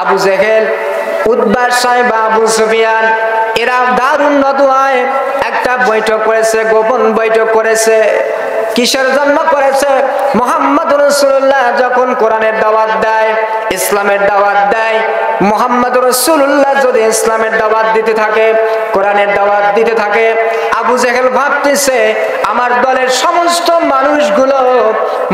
Abu Jahl, Utba, Saiba, Abu Sufian এরা দারুন নদওয়ায় একটা বৈঠক করেছে, গোপন বৈঠক করেছে। কিসের জন্য করেছে? মুহাম্মদ রাসূলুল্লাহ যখন কোরআনের দাওয়াত দেয়, ইসলামের দাওয়াত দেয়, মুহাম্মদ রাসূলুল্লাহ যদি ইসলামের দাওয়াত দিতে থাকে, কোরআনের দাওয়াত দিতে থাকে, আবু জেহেল ভাবতেছে আমার দলের সমস্ত মানুষগুলো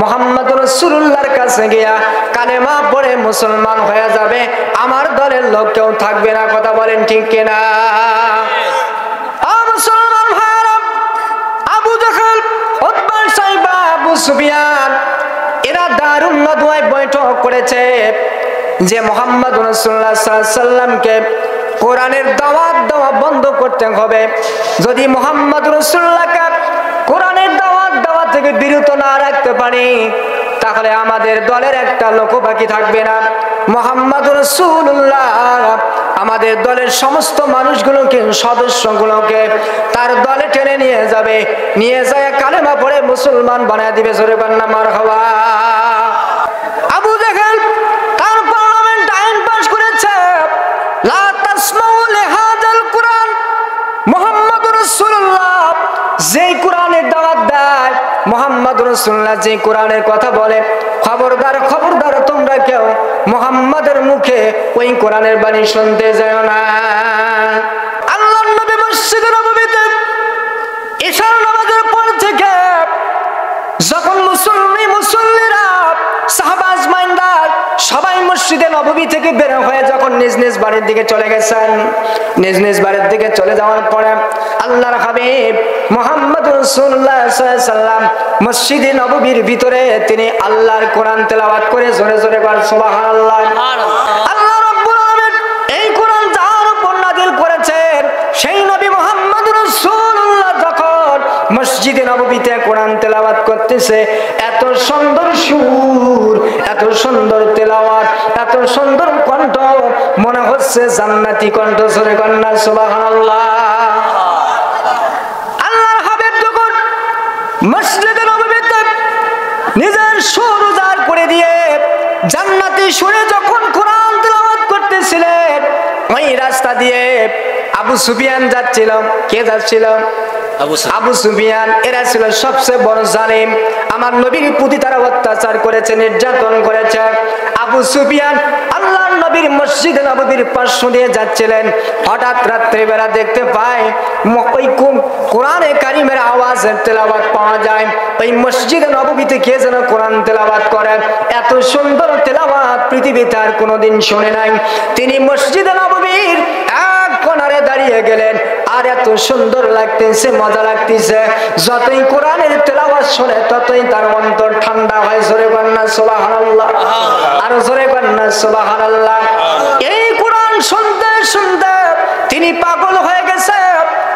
মুহাম্মদ রাসূলুল্লাহর কাছে গিয়া কালেমা পড়ে মুসলমান হয়ে যাবে, আমার দলের লোক কেউ থাকবে না। কথা বলেন ঠিক কিনা? মুসলমান ভাইরা, আবু জেহেল, উতবা, সাইবা, আবু সুফিয়ান এরা দারুন নদওয়ায় বৈঠক করেছে যে মুহাম্মদ রাসূলুল্লাহ সাল্লাল্লাহু আলাইহি সাল্লামকে কোরআনের দাওয়াত দেওয়া বন্ধ করতে হবে। যদি মুহাম্মদ রাসূলুল্লাহকে কোরআনের দাওয়াত দেওয়া থেকে বিরত না রাখতে পারি, তাহলে আমাদের দলের একটা লোক বাকি থাকবে না। মুহাম্মদ রাসূলুল্লাহ আমাদের দলের সমস্ত মানুষগুলোকে, সদস্যগুলোকে তার দলে টেনে নিয়ে যাবে, নিয়ে যায় কালেমা পড়ে মুসলমান বানায় দিবে। জোরে বলেন না মারহাবা। আবু জেহেল তার পার্লামেন্ট আইন পাস করেছে, লা তাসমাউ লিহাযাল কুরআন। মুহাম্মদ রাসূলুল্লাহ যেই কোরআনের দাওয়াত দেয়, মুহাম্মদ রাসূলুল্লাহ যে কোরআনের কথা বলে, খবরদার খবরদার তোমরা কেউ মুহাম্মাদের মুখে ওই কোরআনের বাণী শুনতে যাও না। আল্লাহর নবী মসজিদে নববীতে ইশার নামাজের পর থেকে যখন মুসল্লিরা, সাহাবা আজমাইনরা সবাই মসজিদে নববী থেকে বের হয়ে যখন নিজ নিজ বাড়ির দিকে চলে গেছেন, নিজ নিজ বাড়ির দিকে চলে যাওয়ার পরে আল্লাহর হাবিব মুহাম্মদ রাসূলুল্লাহ সাল্লাল্লাহু আলাইহি সাল্লাম মসজিদে নববীর ভিতরে তিনি আল্লাহর কোরআন তেলাওয়াত করে জোরে জোরে বলেন সুবহানাল্লাহ। আল্লাহ রাব্বুল আলামিন এই কোরআন যার উপর নাযিল করেছেন, সেই নবী মুহাম্মদ রাসূলুল্লাহ যখন মসজিদে নববীতে কোরআন তেলাওয়াত করতেছে, এত সুন্দর সুর, এত সুন্দর তেলাওয়াত, এত সুন্দর কণ্ঠ, মনে হচ্ছে জান্নাতি কণ্ঠ। জোরে বলেন না সুবহানাল্লাহ। আল্লাহর হাবিব যখন মসজিদে নববীতে নিজের সুর উজাড় করে দিয়ে জান্নাতি সুরে যখন কোরআন তেলাওয়াত করতেছিলেন, ওই রাস্তা দিয়ে আবু সুফিয়ান যাচ্ছিল। কে যাচ্ছিল? আবু সুফিয়ান। এরা ছিল সবচেয়ে বড় জালিম। আমার নবীর প্রতি তারা অত্যাচার করেছে, নির্যাতন করেছে। আবু সুফিয়ান আল্লাহর নবীর মসজিদে নববীর পাশ দিয়ে যাচ্ছিলেন। হঠাৎ রাত্রিবেলা দেখতে পায় ওই কোরআনে কারিমের আওয়াজের তেলাওয়াত পাওয়া যায়। ওই মসজিদে নববীতে কে যেন কোরআন তেলাওয়াত করেন। এত সুন্দর তেলাওয়াত পৃথিবীতে আর কোনোদিন শুনে নাই। তিনি মসজিদে নববীর এক কোণারে দাঁড়িয়ে গেলেন, আর এত সুন্দর লাগতেছে, মজা লাগতেছে। যতই কোরআনের তেলাওয়াত শুনে ততই তার অন্তর ঠান্ডা হয়। জোরে বলেন না সুবহানাল্লাহ। আর জোরে বলেন না সুবহানাল্লাহ। এই কোরআন শুনতে শুনতে তিনি পাগল হয়ে গেছে।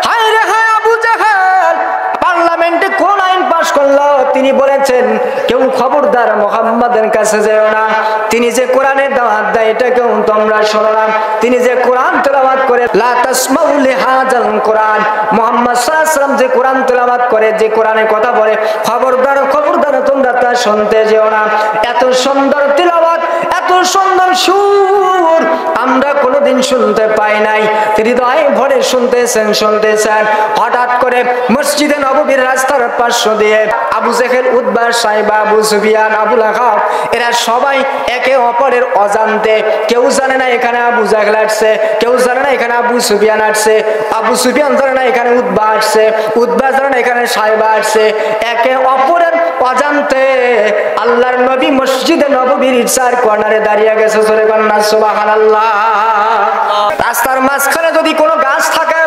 হায় রে হায়, আবু জেহেল পার্লামেন্টে কোন আইন পাস করলো? তিনি বলেছেন কেউ খবরদার মুহাম্মাদের কাছে যেও না। তিনি যে কোরআনের দাওয়াত দেয় এটা কেউ তোমরা শোনো না। তিনি যে কোরআন তেলাওয়াত করে, লা তাসমাউ লিহাযাল কুরআন, মুহাম্মদ সাল্লাল্লাহু আলাইহি ওয়াসাল্লাম যে কোরআন তেলাওয়াত করে, যে কোরআনের কথা বলে, খবরদার খবরদার তোমরা তা শুনতে যেও না। এত সুন্দর তেলাওয়াত, এত সুন্দর সুর আমরা কোনোদিন শুনতে পাই নাই। হৃদয় ভরে শুনতেছেন। হঠাৎ করে মসজিদে নববীর রাস্তার পাশ দিয়ে আবু জেহেল, উতবা, সাইবা, আবু সুফিয়ান, আবু লাহাব এরা সবাই একে অপরের অজান্তে, কেউ জানে না এখানে আবু জেহেল আসছে, কেউ জানে না এখানে আবু সুফিয়ান আসছে, আবু সুফিয়ান জানে না এখানে উতবা আসছে, উতবা জানে না এখানে সাইবা আসছে। একে অপরের অজান্তে আল্লাহর নবী মসজিদে নববীর চার কর্নারে দাঁড়িয়ে গেছে। জোরে বলেন না সুবহানাল্লাহ। রাস্তার মাঝখানে যদি কোনো গাছ থাকে,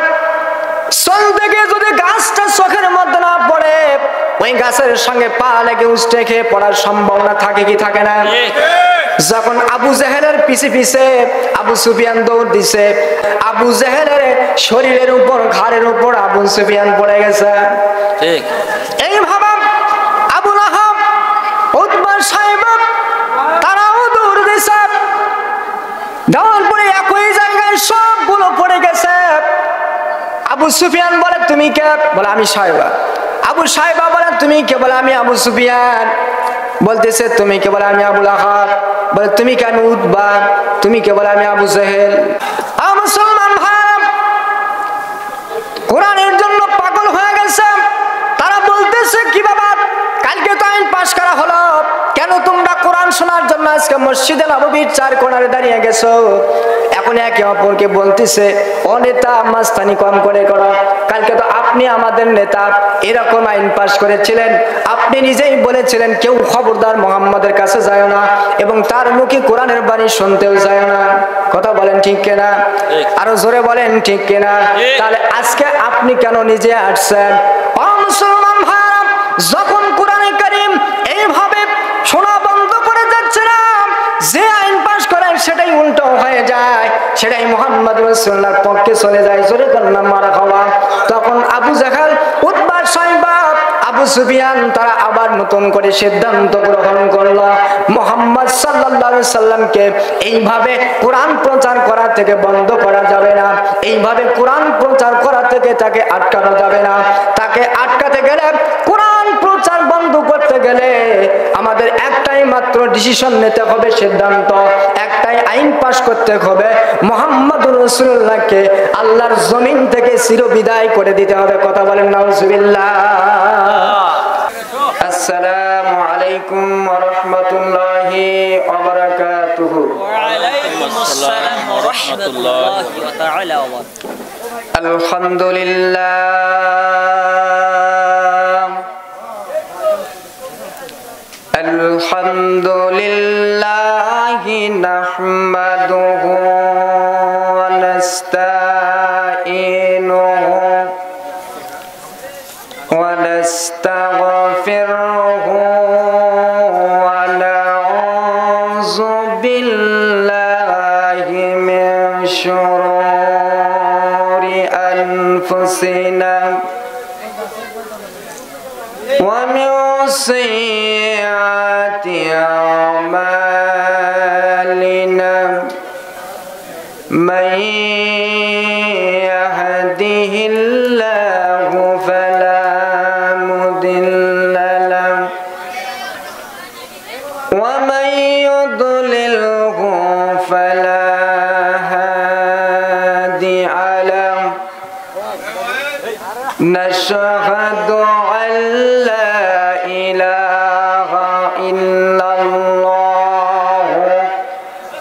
চলতে গিয়ে যদি গাছটা চোখের মধ্যে না পড়ে, ওই গাছের সঙ্গে পা লেগে উষ্টে খেয়ে পড়ার সম্ভাবনা থাকে কি থাকে না? যখন আবু জেহেলের পিছে পিছে আবু সুফিয়ান দৌড় দিছে, আবু জেহেলের শরীরের উপর, ঘাড়ের উপর আবু সুফিয়ান পড়ে গেছে। এইভাবে আবু লাহাব, উতবা, সাইবা তারাও দৌড় দিছে। দেওয়ার পরে একই জায়গায় সবগুলো পড়ে গেছে। আবু সুফিয়ান বলে তুমি কে? বলে আমি সাইবা। আবু সাইবা বলে তুমি কে? বলে আমি আবু সুফিয়ান। বলতেছে তুমি কে? বলে আমি আবু লাহাব। বলে তুমি কে? আমি উতবা। তুমি কে? বলে আমি আবু জেহেল। মুসলমান ভাই কোরআনের জন্য পাগল হয়ে গেছে। তারা বলতেছে কি বাবা, কালকে তো আইন পাশ করা হলো, কেন তোমরা কোরআন শোনার জন্য আজকে মসজিদে নববীর চার কোণারে দাঁড়িয়ে গেছো? এখন একে অপরকে বলতেছে, ও নেতা মাস্তানি কম করে করো, কালকে তো আপনি আমাদের নেতা, এরকম আইন পাশ করেছিলেন, আপনি নিজেই বলেছিলেন কেউ খবরদার মুহাম্মাদের কাছে যায় না এবং তার মুখে কোরআনের বাণী শুনতেও যায় না। কথা বলেন ঠিক কিনা? আরো জোরে বলেন ঠিক কিনা? তাহলে আজকে আপনি কেন নিজে আসছেন? ও মুসলমান ভাইরা, যখন কোরআনে কারীম এইভাবে শোনা বন্ধ করে যাচ্ছে না, যে আইন পাশ করেন সেটাই উল্টো হয়ে যায়, সেটাই মুহাম্মদ রাসূলুল্লাহর পক্ষে চলে যায়। জোরে বলেন মারহাবা। তখন আবু জাহল, উতবা, সাইবা, আবু সুফিয়ান তারা আবার নতুন করে সিদ্ধান্ত গ্রহণ করলো, মুহাম্মদ সাল্লাল্লাহু আলাইহি সাল্লামকে এইভাবে কোরআন প্রচার করা থেকে বন্ধ করা যাবে না, এইভাবে কোরআন প্রচার করা থেকে তাকে আটকানো যাবে না। তাকে আটকাতে গেলে, কোরআন প্রচার বন্ধ করতে গেলে আমাদের একটাই মাত্র ডিসিশন নিতে হবে, সিদ্ধান্ত একটাই, আইন পাশ করতে হবে, মুহাম্মদুর রাসূলুল্লাহকে আল্লাহর জমিন থেকে চিরবিদায় করে দিতে হবে। কথা বলেন নাউজুবিল্লাহ। আসসালামু আলাইকুম ওয়া রাহমাতুল্লাহি ওয়া বারাকাতুহু। ওয়া আলাইকুম আসসালাম ওয়া রাহমাতুল্লাহি ওয়া তাআলা ওয়া বারাকাতুহু। আলহামদুলিল্লাহি নাহমাদুহু ওয়া নাস্তাঈনুহু ওয়া নাস্তাগফিরুহু ওয়া নাউযু বিল্লাহি মিন শুরুরি আনফুসিনা ওয়া মিন সাইয়্যাতি আ'মালিনা মান ইয়াহদিহিল্লাহু ফালা মুদিল্লা লাহু ওয়া মান ইউদ্লিলহু ফালা হাদিয়া লাহু। নাশহাদু আল্লা ইলাহা ইল্লাল্লাহু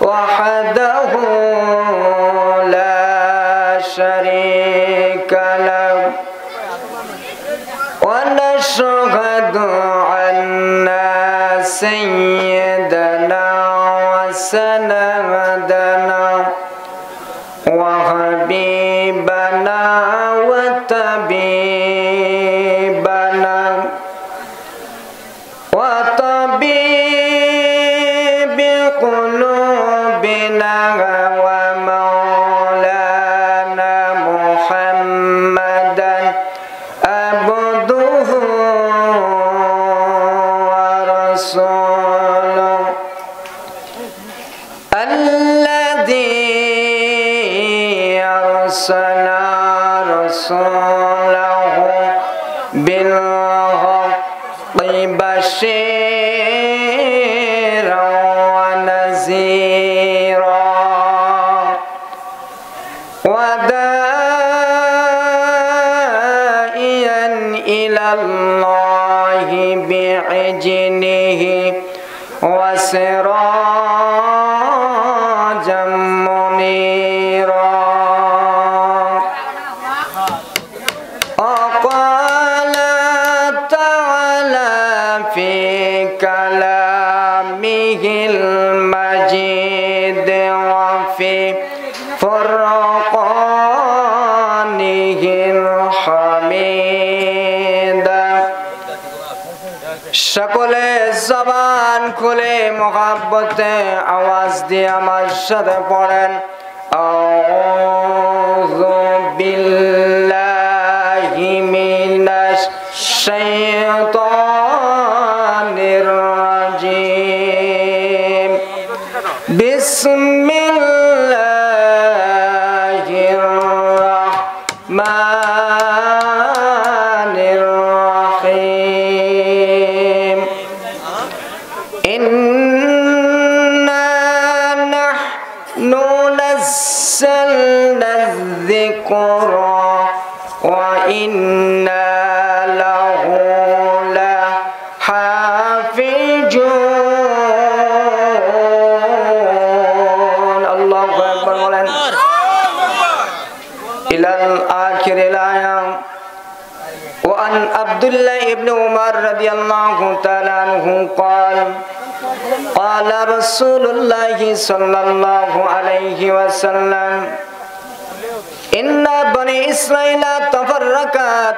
ওয়াহদাহু লা শারীকা লাহু ওয়া নাশহাদু আন্না সাইয়্যিদানা ওয়া সানাদানা ওয়া হাবিবানা ওয়া তাবিবানা ওয়া তাবিবি কুলুবিনা ওয়া মাওলানা মুহাম্মাদান আবদুহু ওয়া রাসূলুহু আল্লাযী আরসালা রাসূলাহু বিল হাক্কি বাশীরান ওয়া নাযীরা ওয়া দাঈয়ান ইলাল্লাহি বিইজনিহি ওয়া সিরাজাম মুনীরা। وقال تعالى في كلامه المجيد وفي فرقانه الحميد। সকলে জবান খুলে মোহাব্বতে আওয়াজ দিয়ে আমার সাথে পড়েন, আউযু বিল্লাহি মিনাশ শাইতানির রাজিম। বিসমিল্লাহির রাহমানির রাহিম। نزلنا الذكر وإنا له لحافظون الله أكبر مولانا إلى الآخر الآية وعن عبد الله بن عمر رضي الله تعالى عنه قال قال رسول الله صلى الله عليه وسلم إن بني إسرائيل تفرقت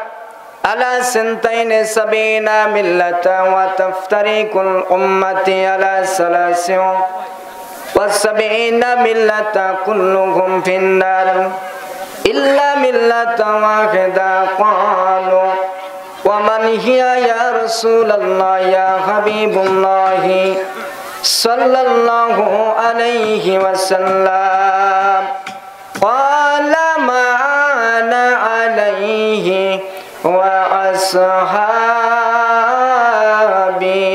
على 72 ملة وتفترق الأمة على 73 ملة كلهم في النار إلا ملة واحدة قالوا ومن هي يا رسول الله يا حبيب الله صلى الله عليه وسلم قال ما أنا عليه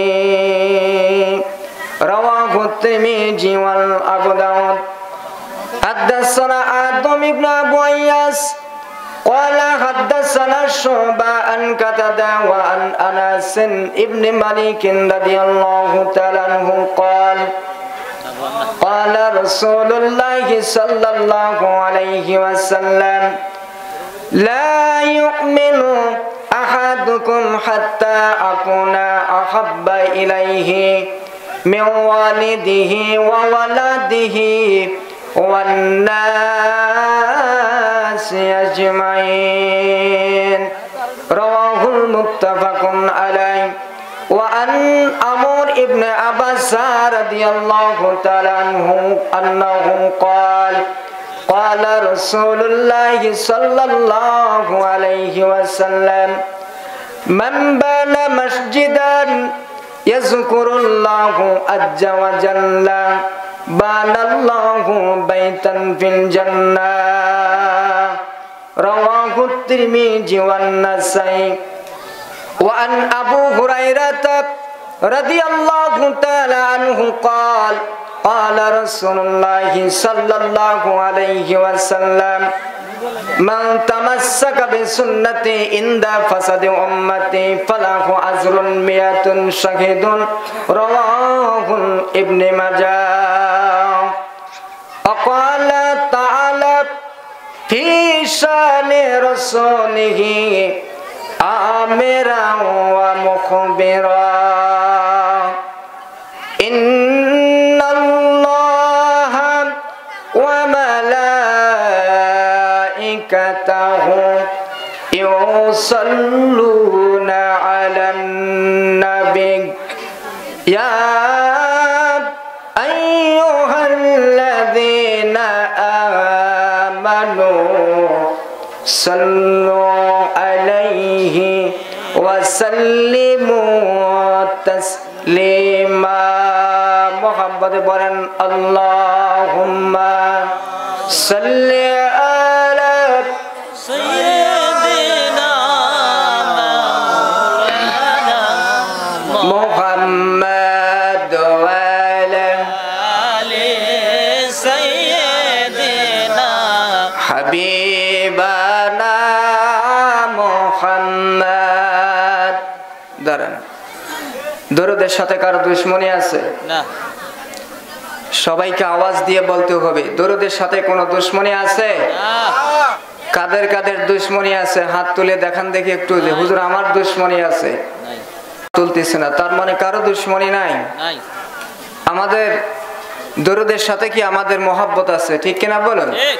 وأصحابي رواه الترمذي وأبو داود حدثنا آدم بن أبو إياس قال حدثنا شعبة عن قتادة وعن أنس بن مالك رضي الله تعالى عنه قال قال رسول الله صلى الله عليه وسلم لا يؤمن أحدكم حتى أكون أحب إليه من والده وولده والناس أجمعين رواه المتفق عليه وعن عمرو بن عباس رضي الله تعالى عنه أنه قال قال رسول الله صلى الله عليه وسلم من بنى مسجدا يذكر الله عز وجل بنى الله بيتا في الجنة رواه الترمذي والنسائي وعن أبو هريرة رضي الله تعالى عنه قال قال رسول الله صلى الله عليه وسلم من تمسك بسنتي عند فساد أمتي فله أجر 100 شهيد رواه ابن ماجه وقال تعالى في شان رسوله آمرا ومخبرا إن الله وملائكته يصلون على النبي يا أيها الذين آمنوا صلوا عليه وسلموا تسليما محمد بن اللهم صل على سيدنا مولانا محمد وعلى آل سيدنا حبيبنا محمد দাঁড়ান দরুদের সাথে কারো দুশমনী আছে না সবাইকে আওয়াজ দিয়ে বলতে হবে দরুদের সাথে কোনো দুশমনী আছে কাদের কাদের দুশমনী আছে হাত তুলে দেখান দেখি একটু যে হুজুর আমার দুশমনী আছে নাই তুলতেছে না তার মানে কারো দুশমনী নাই নাই আমাদের দরুদের সাথে কি আমাদের মহব্বত আছে ঠিক কিনা বলুন ঠিক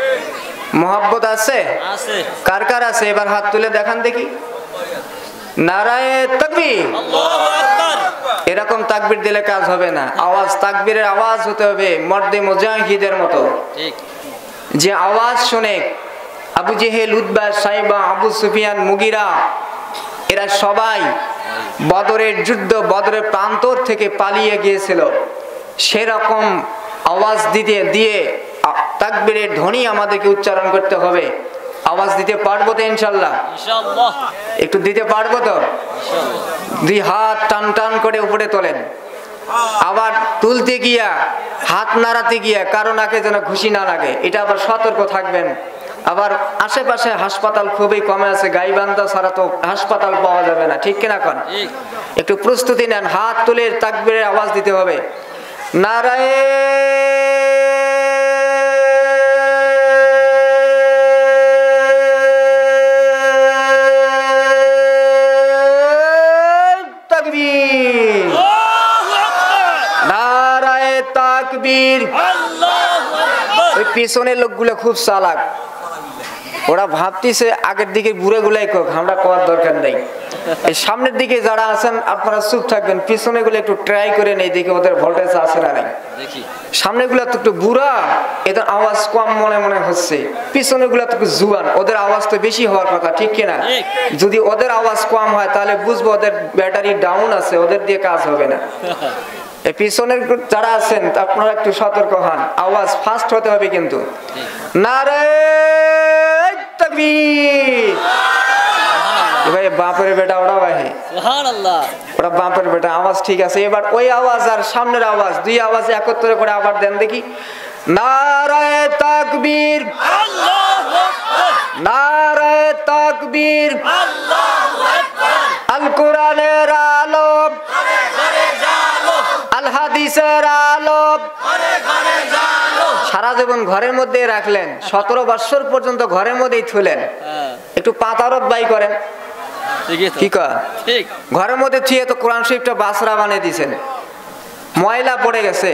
মহব্বত আছে আছে কার কার আছে এবার হাত তুলে দেখান দেখি নারায়ে তাকবীর আল্লাহু আকবার এরকম তাকবীর দিলে কাজ হবে না আওয়াজ তাকবীরের আওয়াজ হতে হবে মর্দে মুজাহিদের মতো ঠিক যে আওয়াজ শুনে আবু জেহেল উতবা সাইবা আবু সুফিয়ান মুগিরা এরা সবাই বদরের যুদ্ধ বদরের প্রান্তর থেকে পালিয়ে গিয়েছিল সেরকম আওয়াজ দিয়ে তাকবীরের ধ্বনি আমাদেরকে উচ্চারণ করতে হবে আওয়াজ দিতে পারবো তো ইনশাআল্লাহ ইনশাআল্লাহ একটু দিতে পারবো তো ইনশাআল্লাহ দুই হাত টান টান করে উপরে তোলেন আবার তুলতে গিয়া হাত নাড়াতে গিয়া কারো নাকে যেন ঘুষি না লাগে, এটা আবার সতর্ক থাকবেন। আবার আশেপাশে হাসপাতাল খুবই কমে আছে, গাইবান্ধা ছাড়া তো হাসপাতাল পাওয়া যাবে না, ঠিক কিনা কন? একটু প্রস্তুতি নেন, হাত তুলে তাকবীরের আওয়াজ দিতে হবে। নারায়ে তাকবীর, নারায়ে তাকবীর। ওই পিছনের লোকগুলো খুব চালাক, ওরা ভাবতেছে আগের দিকে বুড়ে গুলাই কোক, আমরা কোয়ার দরকার নেই। এই সামনের দিকে যারা আছেন আপনারা চুপ থাকবেন, পিছনে গুলো একটু ট্রাই করে নেই, দেখি ওদের ভোল্টেজ আছে না নাই। সামনে গুলা তো একটু বুড়া, এদের আওয়াজ কম মনে মনে হচ্ছে, পিছনে গুলা তো একটু জুয়ান, ওদের আওয়াজ তো বেশি হওয়ার কথা, ঠিক কিনা? যদি ওদের আওয়াজ কম হয় তাহলে বুঝবো ওদের ব্যাটারি ডাউন আছে, ওদের দিয়ে কাজ হবে না। এই পিছনের যারা আছেন আপনারা একটু সতর্ক হন, আওয়াজ ফাস্ট হতে হবে কিন্তু। নারে তাকবীর। ভাই বাপের বেটা ওরা ভাই, সুবহানাল্লাহ, ওরা বাপের বেটা, আওয়াজ ঠিক আছে। এবার ওই আওয়াজ আর সামনের আওয়াজ, দুই আওয়াজ একত্রে করে আবার দেন দেখি। নারায়ে তাকবীর, আল্লাহু আকবার, নারায়ে তাকবীর, আল্লাহু আকবার। আল কোরআনের আলো ঘরে ঘরে জালো, আল হাদিসের আলো ঘরে ঘরে জালো। সারা জীবন ঘরের মধ্যে রাখলেন, 17 বছর পর্যন্ত ঘরের মধ্যেই থুলেন, একটু পাতারত বাই করেন, ঠিক ঠিক ঘরের মধ্যে থুয়ে তো কোরআন শরীফটা বাসরা বানিয়ে দিয়েছেন, ময়লা পড়ে গেছে,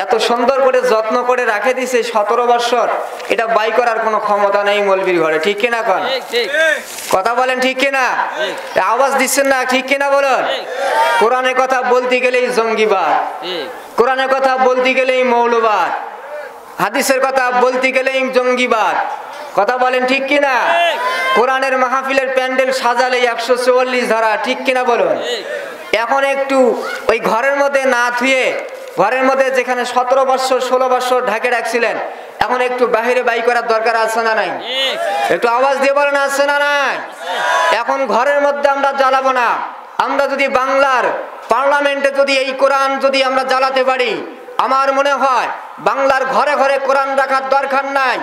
এত সুন্দর করে যত্ন করে রাখে দিছে 17 বছর, এটা বাই করার কোনো ক্ষমতা নেই মৌলবীর ঘরে, ঠিক কিনা কন? কথা বলেন ঠিক কিনা? আওয়াজ দিচ্ছেন না, ঠিক কিনা বলুন? কোরআনের কথা বলতে গেলেই জঙ্গিবাদ, কোরআনের কথা বলতে গেলেই মৌলবাদ, হাদিসের কথা বলতে গেলেই জঙ্গিবাদ। কথা বলেন ঠিক কিনা? কোরআনের মাহফিলের প্যান্ডেল সাজালে 144 ধারা, ঠিক কিনা বলুন? এখন একটু ওই ঘরের মধ্যে না থুয়ে, ঘরের মধ্যে যেখানে 17 বছর 16 বছর ঢাকে রাখছিলেন, এখন একটু বাহিরে বাই করার দরকার আছে না নাই? একটু আওয়াজ দিয়ে বলেন আছে না নাই? এখন ঘরের মধ্যে আমরা জ্বালাবো না, আমরা যদি বাংলার পার্লামেন্টে যদি এই কোরআন যদি আমরা জ্বালাতে পারি, আমার মনে হয় বাংলার ঘরে ঘরে কোরআন রাখার দরকার নাই।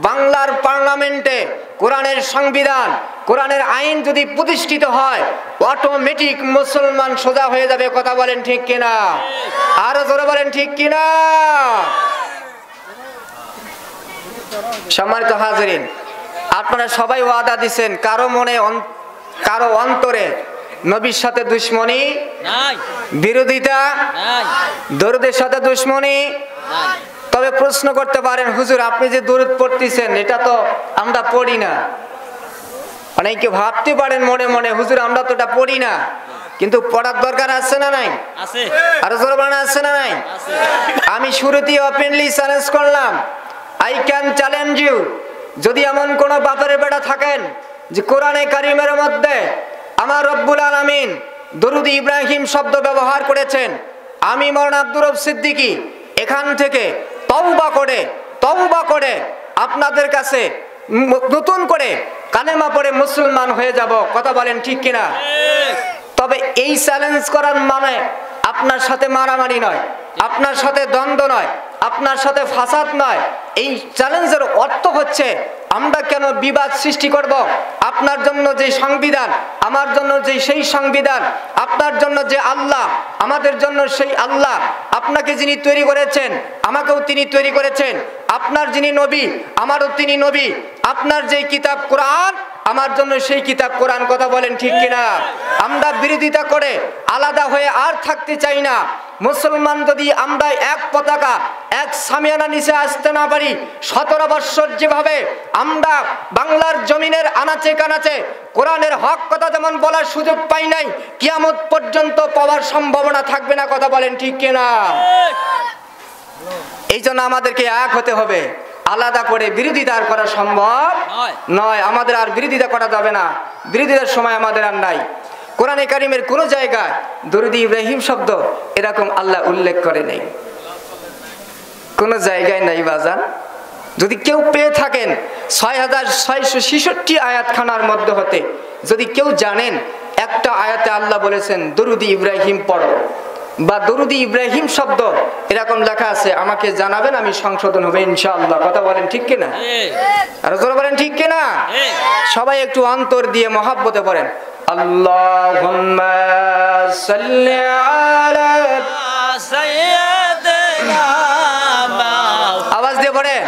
বাংলার পার্লামেন্টে কোরআনের সংবিধান, কোরআনের আইন যদি প্রতিষ্ঠিত হয়, অটোমেটিক মুসলমান সোজা হয়ে যাবে। কথা বলেন ঠিক কিনা? আরো জোরে বলেন ঠিক কিনা? সম্মানিত হাজিরিন, আপনারা সবাই ওয়াদা দিচ্ছেন, কারো মনে কারো অন্তরে নবীর সাথে দুশ্মনী নাই, বিরোধিতা নাই, দরুদের সাথে দুশ্মনী নাই। তবে প্রশ্ন করতে পারেন, হুজুর আপনি যে দরুদ পড়তেছেন এটা তো আমরা পড়ি না। অনেকে ভাবতে পারেন মনে মনে, হুজুর আমরা তো এটা পড়ি না, কিন্তু পড়ার দরকার আছে না নাই? আছে। আরো জোরে বলেন আছে না নাই? আছে। আমি শুরুতেই ওপেনলি চ্যালেঞ্জ করলাম, আই ক্যান চ্যালেঞ্জ ইউ, যদি এমন কোন বাপের বেটা থাকেন যে কোরআনে কারিমের মধ্যে আমার রব্বুল আলামিন দরুদ ইব্রাহিম শব্দ ব্যবহার করেছেন, আমি মাওলানা আব্দুর রব সিদ্দিকী এখান থেকে তওবা করে আপনাদের কাছে নতুন করে কালেমা পড়ে মুসলমান হয়ে যাব। কথা বলেন ঠিক কিনা? তবে এই চ্যালেঞ্জ করার মানে আপনার সাথে মারামারি নয়, আপনার সাথে দ্বন্দ্ব নয়, আপনার সাথে ফাসাদ নয়। এই চ্যালেঞ্জের অর্থ হচ্ছে আমরা কেন বিবাদ সৃষ্টি করব? আপনার জন্য যে সংবিধান, আমার জন্য যে সেই সংবিধান, আপনার জন্য যে আল্লাহ, আমাদের জন্য সেই আল্লাহ, আপনাকে যিনি তৈরি করেছেন আমাকেও তিনি তৈরি করেছেন, আপনার যিনি নবী আমারও তিনি নবী, আপনার যে কিতাব কোরআন আমার জন্য সেই কিতাব কোরআন। কথা বলেন ঠিক কিনা? আমরা বিরোধিতা করে আলাদা হয়ে আর থাকতে চাই না। মুসলমান যদি আমরা এক পতাকা এক সামিয়ানা নিচে আসতে না পারি, 17 বছর যেভাবে আমরা বাংলার জমিনের আনাচে কানাচে কোরআনের হক কথা যেমন বলার সুযোগ পাই নাই, কিয়ামত পর্যন্ত পাওয়ার সম্ভাবনা থাকবে না। কথা বলেন ঠিক কিনা? এই জন্য আমাদেরকে এক হতে হবে, আলাদা করে বিরোধিতা আর করা সম্ভব নয়। আমাদের আর বিরোধিতা করা যাবে না, বিরোধিতার সময় আমাদের আর নাই। কোরআনে কারিমের কোন জায়গায় দরুদ ইব্রাহিম শব্দ এরকম আল্লাহ উল্লেখ করে নেই, কোন জায়গায় নাই বাজান। যদি কেউ পেয়ে থাকেন 6666 আয়াতখানার মধ্যে হতে যদি কেউ জানেন একটা আয়াতে আল্লাহ বলেছেন দরুদ ইব্রাহিম পড়ো, বা দরুদি ইব্রাহিম শব্দ এরকম লেখা আছে, আমাকে জানাবেন, আমি সংশোধন হবে ইনশাআল্লাহ। কথা বলেন ঠিক কিনা? আর জোরে বলেন ঠিক কিনা? সবাই একটু অন্তর দিয়ে মহাব্বতে পড়েন, আল্লাহুম্মা সাল্লি আলা সাইয়্যিদিনা, আওয়াজ দিয়ে পড়েন,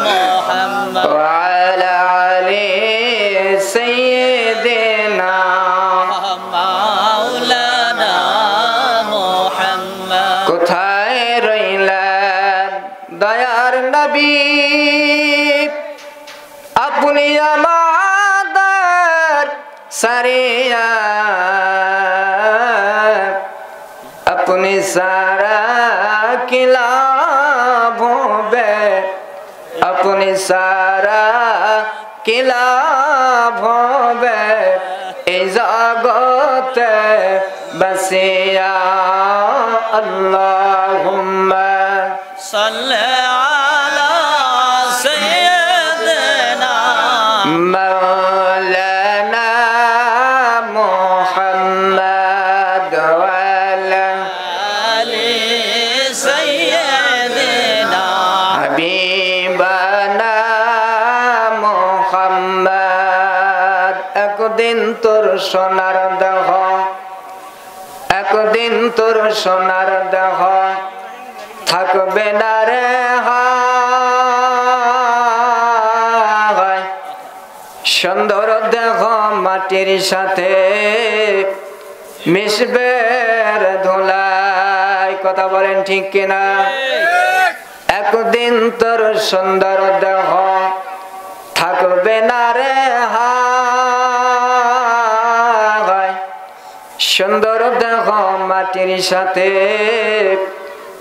মুহাম্মদ ওয়া আলা আলি সাইয়্যিদিনা মাওলানা মুহাম্মদ। কোথায় রইলেন দয়ার নবী, আপনি আমাদের সারিয়া, আপনি সারা কি লাভ হবে, আপনি সারা কি লাভ হবে এই জগতে বসিয়া। আল্লাহুম্মা সাল্লি আলা সাইয়্যিদিনা মাওলানা মুহাম্মদ ওয়া আলা আলি সাইয়্যিদিনা হাবিবানা মুহাম্মদ। একদিন তোর সোনার দেহ, একদিন তোর সোনার দেহ থাকবে না রে হায়, সুন্দর দেহ মাটির সাথে মিশবে ধুলায়। কথা বলেন ঠিক কিনা? একদিন তোর সুন্দর দেহ থাকবে না রে হায়, সুন্দর দেহ মাটির সাথে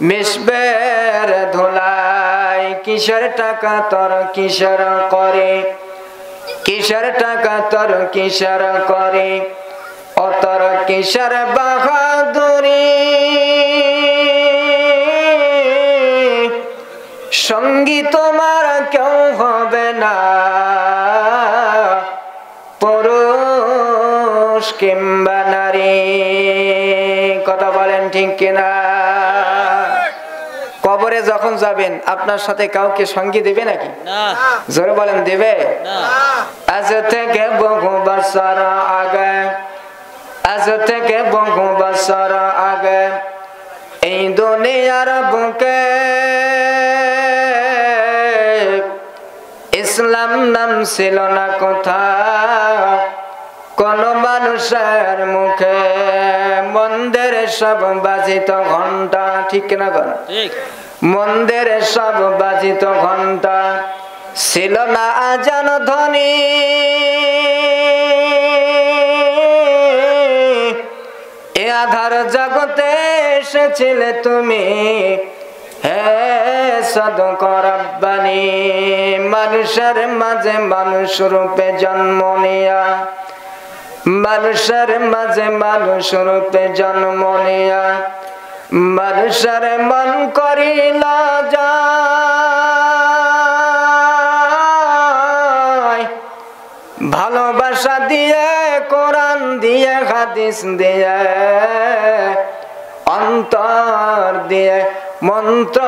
মিশবে ধুলায়। কিসের টাকা তোর কিসের করে, কিসের টাকা তোর কিসের করে, ও তোর কিসের বাহাদুরি, সঙ্গী তোমার কেউ হবে না পুরুষ কিংবা নারী। কথা বলেন ঠিক কিনা? কবরে যখন যাবেন আপনার সাথে কাউকে সঙ্গী দেবে নাকি? জোরে বলেন দেবে? আজ থেকে বহু বছর আগে, আজ থেকে বহু বছর আগে এই দুনিয়ার বুকে ইসলাম নাম ছিল না কোথাও কোন মানুষের মুখে, মন্দিরে সব বাজিত ঘন্টা, ঠিক না? মন্দিরে সব বাজিত ঘন্টা, ছিল না আজান ধ্বনি। এ আধার জগতে এসেছিলে তুমি, হে সাদকা রাব্বানি। মানুষের মাঝে মানুষ রূপে জন্ম নিয়া, মানুষের মাঝে মানুষ রূপে জন্ম নিয়া মানুষের মন করিল যায়, ভালোবাসা দিয়ে কোরআন দিয়ে হাদিস দিয়ে অন্তর দিয়ে মন্ত্র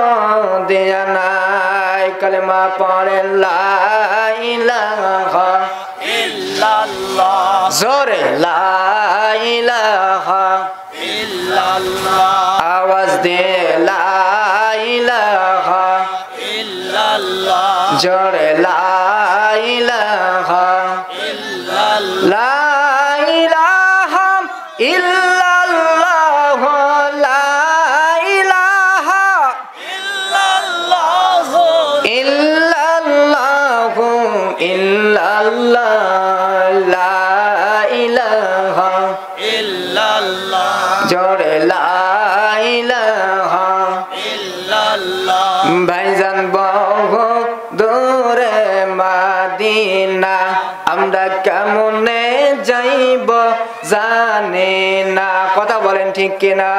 দিয়ে নাই। কালেমা পড়ে লা ইলাহা ইল্লাল্লাহ, জোরে লা ইলাহা ইল্লাল্লাহ, আওয়াজ দিয়ে লা ইলাহা ইল্লাল্লাহ, জোরে লা ইলাহা ইল্লাল্লাহ, লা ইলাহা ইল্লাল্লাহ, লা ইলাহা ইল্লাল্লাহ, ইল্লাল্লাহ ইল্লাল্লাহ, লা ইলাহা ইল্লাল্লাহ, জোরে লা ইলাহা ইল্লাল্লাহ। ভাইজান বহু দূরে মাদিনা, আমরা কেমনে যাইব জানি না। কথা বলেন ঠিক কিনা?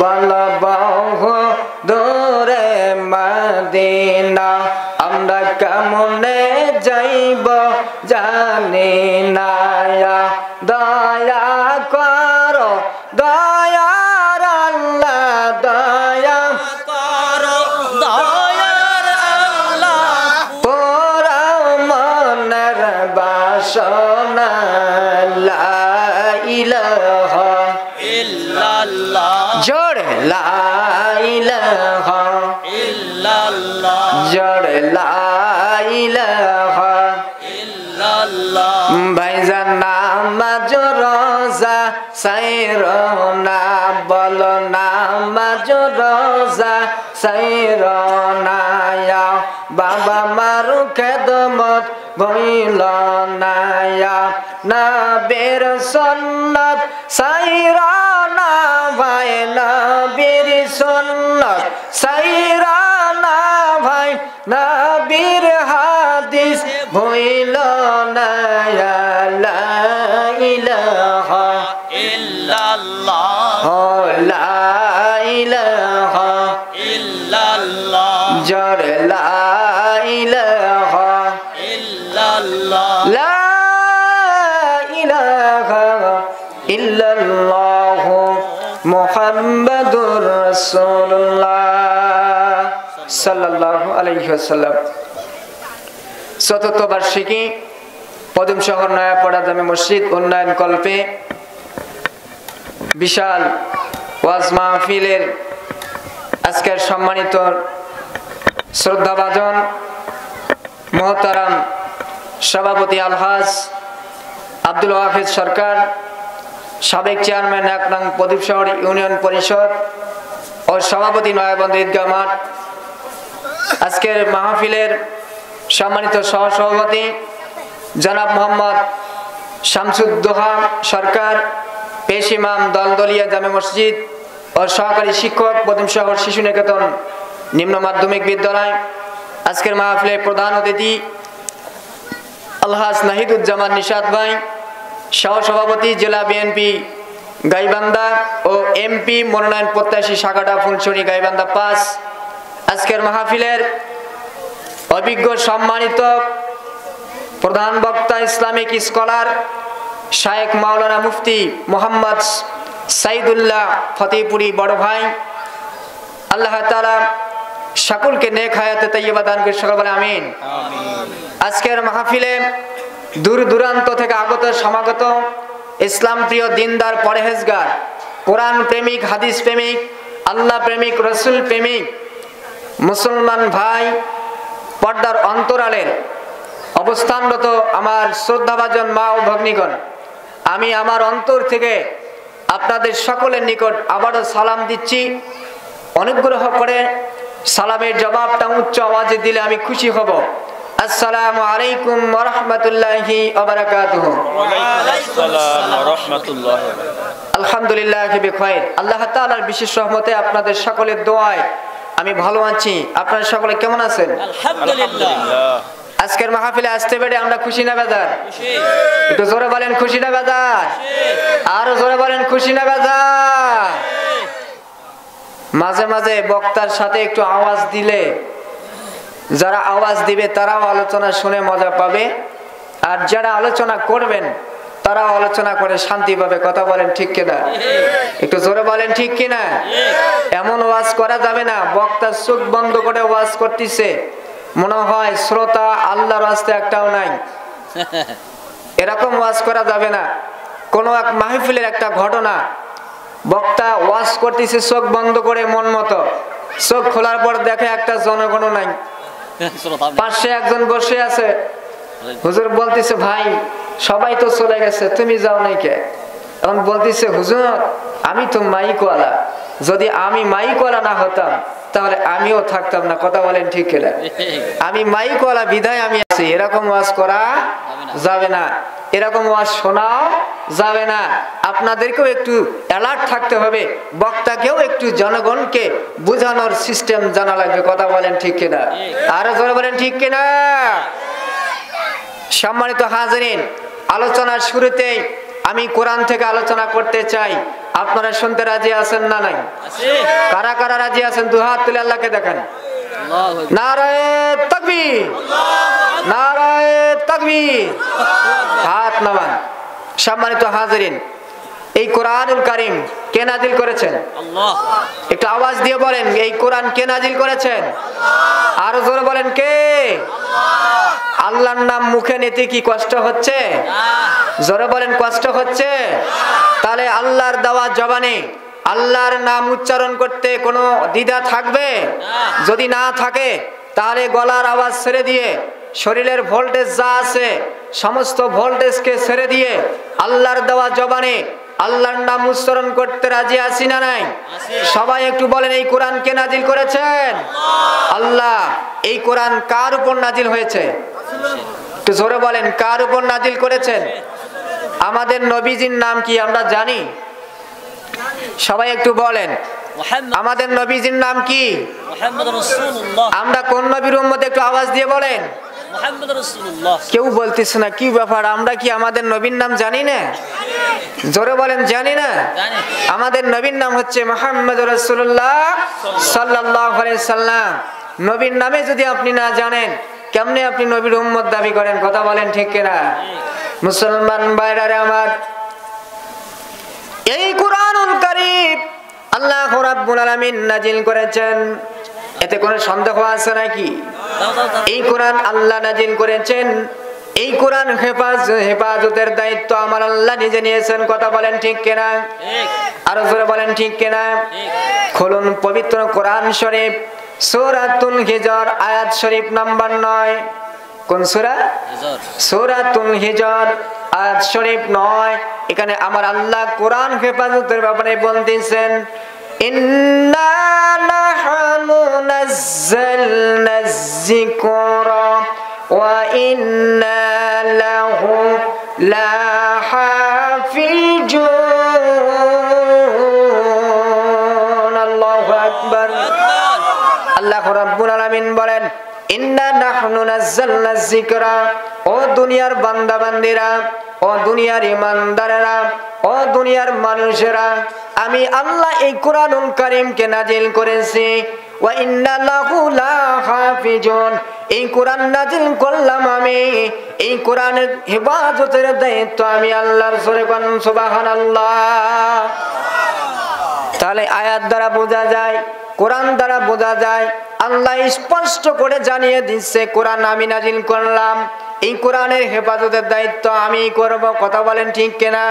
বল বহু দূরে মাদিনা, আমরা কেমনে যাইব জানি না। দয়া করো দয়া জোরে লা ইলাহা ভাইজান নামাজ রোজা সাইরো না বলো নামাজ রোজা সাইরো না বাবা মারু খেদমত ভইল না নবীর সুন্নাত সাইরো না ভাই নবীর সুন্নাত সাইরো না ভাই নবীর হাদিস ভইল না লা ইলাহা ইল্লাল্লাহ লা ইলাহা ইল্লাল্লাহ জোরে লা ইলাহা ইল্লাল্লাহ লা ইলাহা ইল্লাল্লাহ মুহাম্মাদুর রাসূলুল্লাহ সাল্লাল্লাহু আলাইহি ওয়াসাল্লাম। চতুর্থ বার্ষিকী পদুম শহর নয়াপাড়া জামে মসজিদ উন্নয়ন কল্পে বিশাল ওয়াজ মাহফিলের আজকের সম্মানিত শ্রদ্ধাভাজন মোহতারাম সভাপতি আলহাজ আব্দুল ওয়াহিদ সরকার, সাবেক চেয়ারম্যান ১ নং পদুম শহর ইউনিয়ন পরিষদ ও সভাপতি নয়াবন্দ ঈদগাহ মাঠ, আজকের মাহফিলের সম্মানিত সহসভাপতি জনাব মোহাম্মদ শামসুদ্দোহা সরকার, পেশ ইমাম দলদলিয়া জামে মসজিদ ও সহকারী শিক্ষক পদুম শহর শিশু নিকেতন নিম্ন মাধ্যমিক বিদ্যালয়। আজকের মাহফিলের প্রধান অতিথি আলহাজ নাহিদুজ্জামান নিশাদ ভাই, সহসভাপতি জেলা বিএনপি গাইবান্ধা ও এমপি মনোনয়ন প্রত্যাশী শাখাটা ফুলছড়ি গাইবান্ধা ৫। আজকের মাহফিলের অভিজ্ঞ সম্মানিত প্রধান বক্তা ইসলামিক স্কলার শায়েখ মাওলানা মুফতি মোহাম্মদ সাইদুল্লাহ ফতেহপুরি বড় ভাই, আল্লাহ তাআলা সকলকে নেক হায়াতে তাইয়্যিবা দান করে সকল বলে আমিন। আজকের মাহফিলে দূর দূরান্ত থেকে আগত সমাগত ইসলাম প্রিয় দিনদার পরহেজগার কোরআন প্রেমিক হাদিস প্রেমিক আল্লাহ প্রেমিক রসুল প্রেমিক মুসলমান ভাই, পর্দার অন্তরালের অবস্থানরত আমার শ্রদ্ধাভাজন মা ও ভগ্নীগণ, আমি আমার অন্তর থেকে আপনাদের সকলের নিকট আবারও সালাম দিচ্ছি। অনুগ্রহ করে সালামের জবাবটা উচ্চ আওয়াজে দিলে আমি খুশি হব। আসসালামু আলাইকুম ওয়া রাহমাতুল্লাহি ওয়া বারাকাতুহু। আলহামদুলিল্লাহ বিখাইর। আল্লাহ তাআলার বিশেষ রহমতে আপনাদের সকলের দোয়ায় আমি ভালো আছি। আপনারা সকলে কেমন আছেন? আলহামদুলিল্লাহ। আজকের মাহফিলে আসতে পেরে আমরা খুশি না বেজার? একটু জোরে বলেন খুশি না বেজার? আরো জোরে বলেন খুশি না বেজার? মাঝে মাঝে বক্তার সাথে একটু আওয়াজ দিলে যারা আওয়াজ দিবে তারাও আলোচনা শুনে মজা পাবে, আর যারা আলোচনা করবেন তারাও আলোচনা করে শান্তি পাবে। কথা বলেন ঠিক কিনা? একটু জোরে বলেন ঠিক কিনা? এমন ওয়াজ করা যাবে না বক্তা চোখ বন্ধ করে ওয়াজ করতেছে, মনে হয় শ্রোতা আল্লাহর রাস্তায় একটাও নাই। এরকম ওয়াজ করা যাবে না। কোন এক মাহফিলের একটা ঘটনা, বক্তা ওয়াজ করতেছে চোখ বন্ধ করে মন মতো, চোখ খোলার পর দেখে একটা জনগণ নাই, পাশে একজন বসে আছে। হুজুর বলতেছে ভাই সবাই তো চলে গেছে, তুমি যাও নাই কে? তখন বলতেছে হুজুর আমি তো মাইকওয়ালা, যদি আমি মাইকওয়ালা না হতাম তাহলে আমিও থাকতাম না। কথা বলেন ঠিক কিনা? আমি মাইকওয়ালা বিধায় আমি আছি। এরকম ওয়াজ করা যাবে না, এরকম ওয়াজ শোনাও যাবে না। আপনাদেরকেও একটু অ্যালার্ট থাকতে হবে, বক্তাকেও একটু জনগণকে বোঝানোর সিস্টেম জানা লাগবে। কথা বলেন ঠিক কিনা? আরো জোরে বলেন ঠিক কিনা? সম্মানিত হাজিরিন, আলোচনার শুরুতেই আমি কোরআন থেকে আলোচনা করতে চাই। আপনারা শুনতে রাজি আছেন না নাই? কারা কারা রাজি আছেন দুই হাত তুলে আল্লাহকে দেখান। নারায়ে তাকবীর, নারায়ে তাকবীর। হাত নামান। সম্মানিত হাজিরিন, এই কোরআনুল কারীম কে নাজিল করেছেন? আল্লাহ। একটু আওয়াজ দিয়ে বলেন এই কোরআন কে নাজিল করেছেন? আরো জোরে বলেন কে? আল্লাহ। আল্লাহর নাম মুখে নিতে কি কষ্ট হচ্ছে? জোরে বলেন কষ্ট হচ্ছে? তাহলে আল্লাহর দেওয়া জবানে আল্লাহর নাম উচ্চারণ করতে কোনো দ্বিধা থাকবে? যদি না থাকে তাহলে গলার আওয়াজ ছেড়ে দিয়ে শরীরের ভোল্টেজ যা আছে সমস্ত ভোল্টেজকে ছেড়ে দিয়ে আল্লাহর দেওয়া জবানে আল্লাহর নাম উচ্চারণ করতে রাজি আছি না নাই? সবাই একটু বলেন, এই কোরআন কে নাজিল করেছেন? আল্লাহ। এই কোরআন কার উপর নাজিল হয়েছে? একটু জোরে বলেন, কার উপর নাজিল করেছেন? আমাদের নবীজির নাম কি আমরা জানি? সবাই একটু বলেন, আমাদের নবীজির নাম কি? মুহাম্মদ রাসূলুল্লাহ। আমরা কোন নবীর উম্মত? একটু আওয়াজ দিয়ে বলেন। মুহাম্মদ রাসূলুল্লাহ। কেউ বলতেছ না, কি ব্যাপার? আমরা কি আমাদের নবীর নাম জানি না? জোরে বলেন, জানি না? জানি। আমাদের নবীর নাম হচ্ছে মুহাম্মদ রাসূলুল্লাহ সাল্লাল্লাহু আলাইহি সাল্লাম। নবীর নামে যদি আপনি না জানেন, কেমনে আপনি নবীর উম্মত দাবি করেন? কথা বলেন, ঠিক কিনা? মুসলমান ভাইরা আমার, এই কুরআনুল কারীম আল্লাহ রাব্বুল আলামিন নাজিল করেছেন, এতে কোনো সন্দেহ আছে নাকি? এই কোরআন আল্লাহ নাজিল করেছেন, এই কোরআন হেফাজতের দায়িত্ব আমার আল্লাহ নিজে নিয়েছেন। কথা বলেন, ঠিক কিনা? আরো জোরে বলেন, ঠিক কিনা? খুলুন পবিত্র কোরআন শরীফ, সূরাতুল হিজর আয়াত শরীফ নাম্বার 9। কোন সূরা? সূরাতুল হিজর আয়াত শরীফ 9। এখানে আমার আল্লাহ কোরআন হেফাজতের ব্যাপারে বলতেছেন, ইন্না নাহনু নাযালনায যিকরা ওয়া ইন্না লাহু লাহাফিজুন। আল্লাহু আকবার। আল্লাহ রাব্বুল আলামিন বলেন, ইন্না নাহনু নাযালনায যিকরা, ও দুনিয়ার বান্দা বান্দিরা, ও দুনিয়ার ইমানদারেরা, ও দুনিয়ার মানুষেরা, আমি আল্লাহ এই কোরআনুল কারীমকে নাজিল করেছি। ওয়া ইন্না লাহু লাহাফিজুন, এই কোরআন নাজিল করলাম আমি, এই কোরআনের হেফাজতের দায়িত্ব আমি আল্লাহর। জোরে কোন সুবহানাল্লাহ। তাহলে আয়াত দ্বারা বোঝা যায়, কোরআন দ্বারা বোঝা যায়, আল্লাহ স্পষ্ট করে জানিয়ে দিচ্ছে কোরআন আমি নাজিল করলাম, এই কোরআনের হেফাজতের দায়িত্ব আমি করব। কথা বলেন, ঠিক কিনা?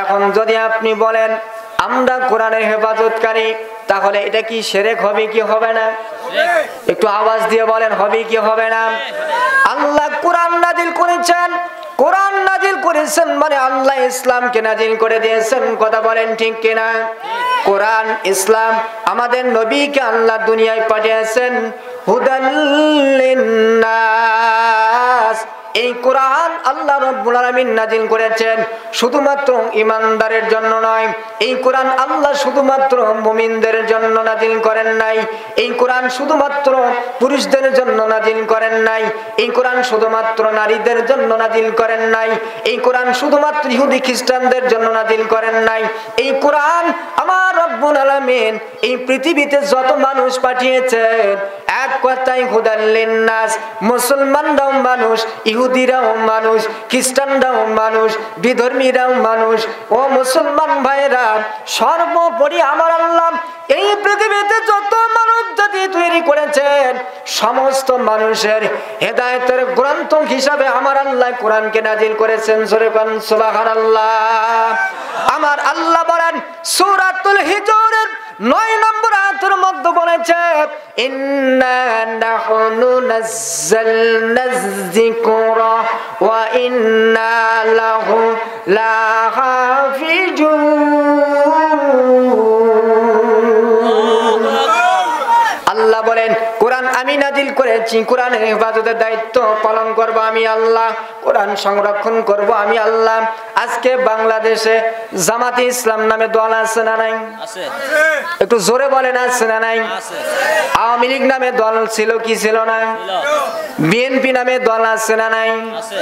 এখন যদি আপনি বলেন আমরা কোরআনের হেফাজতকারী, তাহলে এটা কি শিরক হবে কি হবে না? একটু আওয়াজ দিয়ে বলেন, হবে কি হবে না? আল্লাহ কোরআন নাজিল করেছেন, কোরআন নাজিল করেছেন মানে আল্লাহ ইসলামকে নাজিল করে দিয়েছেন। কথা বলেন, ঠিক কিনা? কোরআন ইসলাম, আমাদের নবীকে আল্লাহ দুনিয়ায় পাঠিয়েছেন হুদাল লিন্নাস। এই কোরআন আল্লাহ রাব্বুল আলামিন নাজিল করেছেন শুধুমাত্র ঈমানদারের জন্য নয়, এই কোরআন আল্লাহ শুধুমাত্র মুমিনদের জন্য নাজিল করেন নাই, এই কোরআন শুধুমাত্র পুরুষদের জন্য নাজিল করেন নাই, এই কোরআন শুধুমাত্র নারীদের জন্য নাজিল করেন নাই, এই কোরআন শুধুমাত্র ইহুদি খ্রিস্টানদের জন্য নাজিল করেন নাই। এই কোরআন আমার রব্বুল আলামিন এই পৃথিবীতে যত মানুষ পাঠিয়েছেন, এক কথায় হুদাল লিন্নাস, মুসলমানরাও মানুষ, ইহুদিরাও মানুষ, খ্রিস্টানরাও মানুষ, বিধর্মীরাও মানুষ। ও মুসলমান ভাইরা, সর্বোপরি আমার আল্লাহ এই পৃথিবীতে যত মানব জাতি তৈরি করেছেন, সমস্ত মানুষের হেদায়েতের গ্রন্থ হিসাবে আমার আল্লাহ কোরআনকে নাজিল করেছেন। জোরে কোন সুবহানাল্লাহ। আমার আল্লাহ বলেন সূরাতুল হিজরের 9 নম্বর আয়াতের মধ্যে বলেছে, ইন্না নাহনু নাযালনায যিকরা ওয়া ইন্না লাহু লাহাফিজুন। আল্লাহ বলেন কোরআন আমি নাজিল করেছি, কোরআনের হেফাজতের দায়িত্ব পালন করব আমি আল্লাহ, কোরআন সংরক্ষণ করব আমি আল্লাহ। আজকে বাংলাদেশে জামাতে ইসলাম নামে দল আছে না নাই? আছে। একটু জোরে বলেন, আছে না নাই? আছে। আওয়ামী লীগ নামে দল ছিল কি ছিল না? বিএনপি নামে দল আছে না নাই? আছে।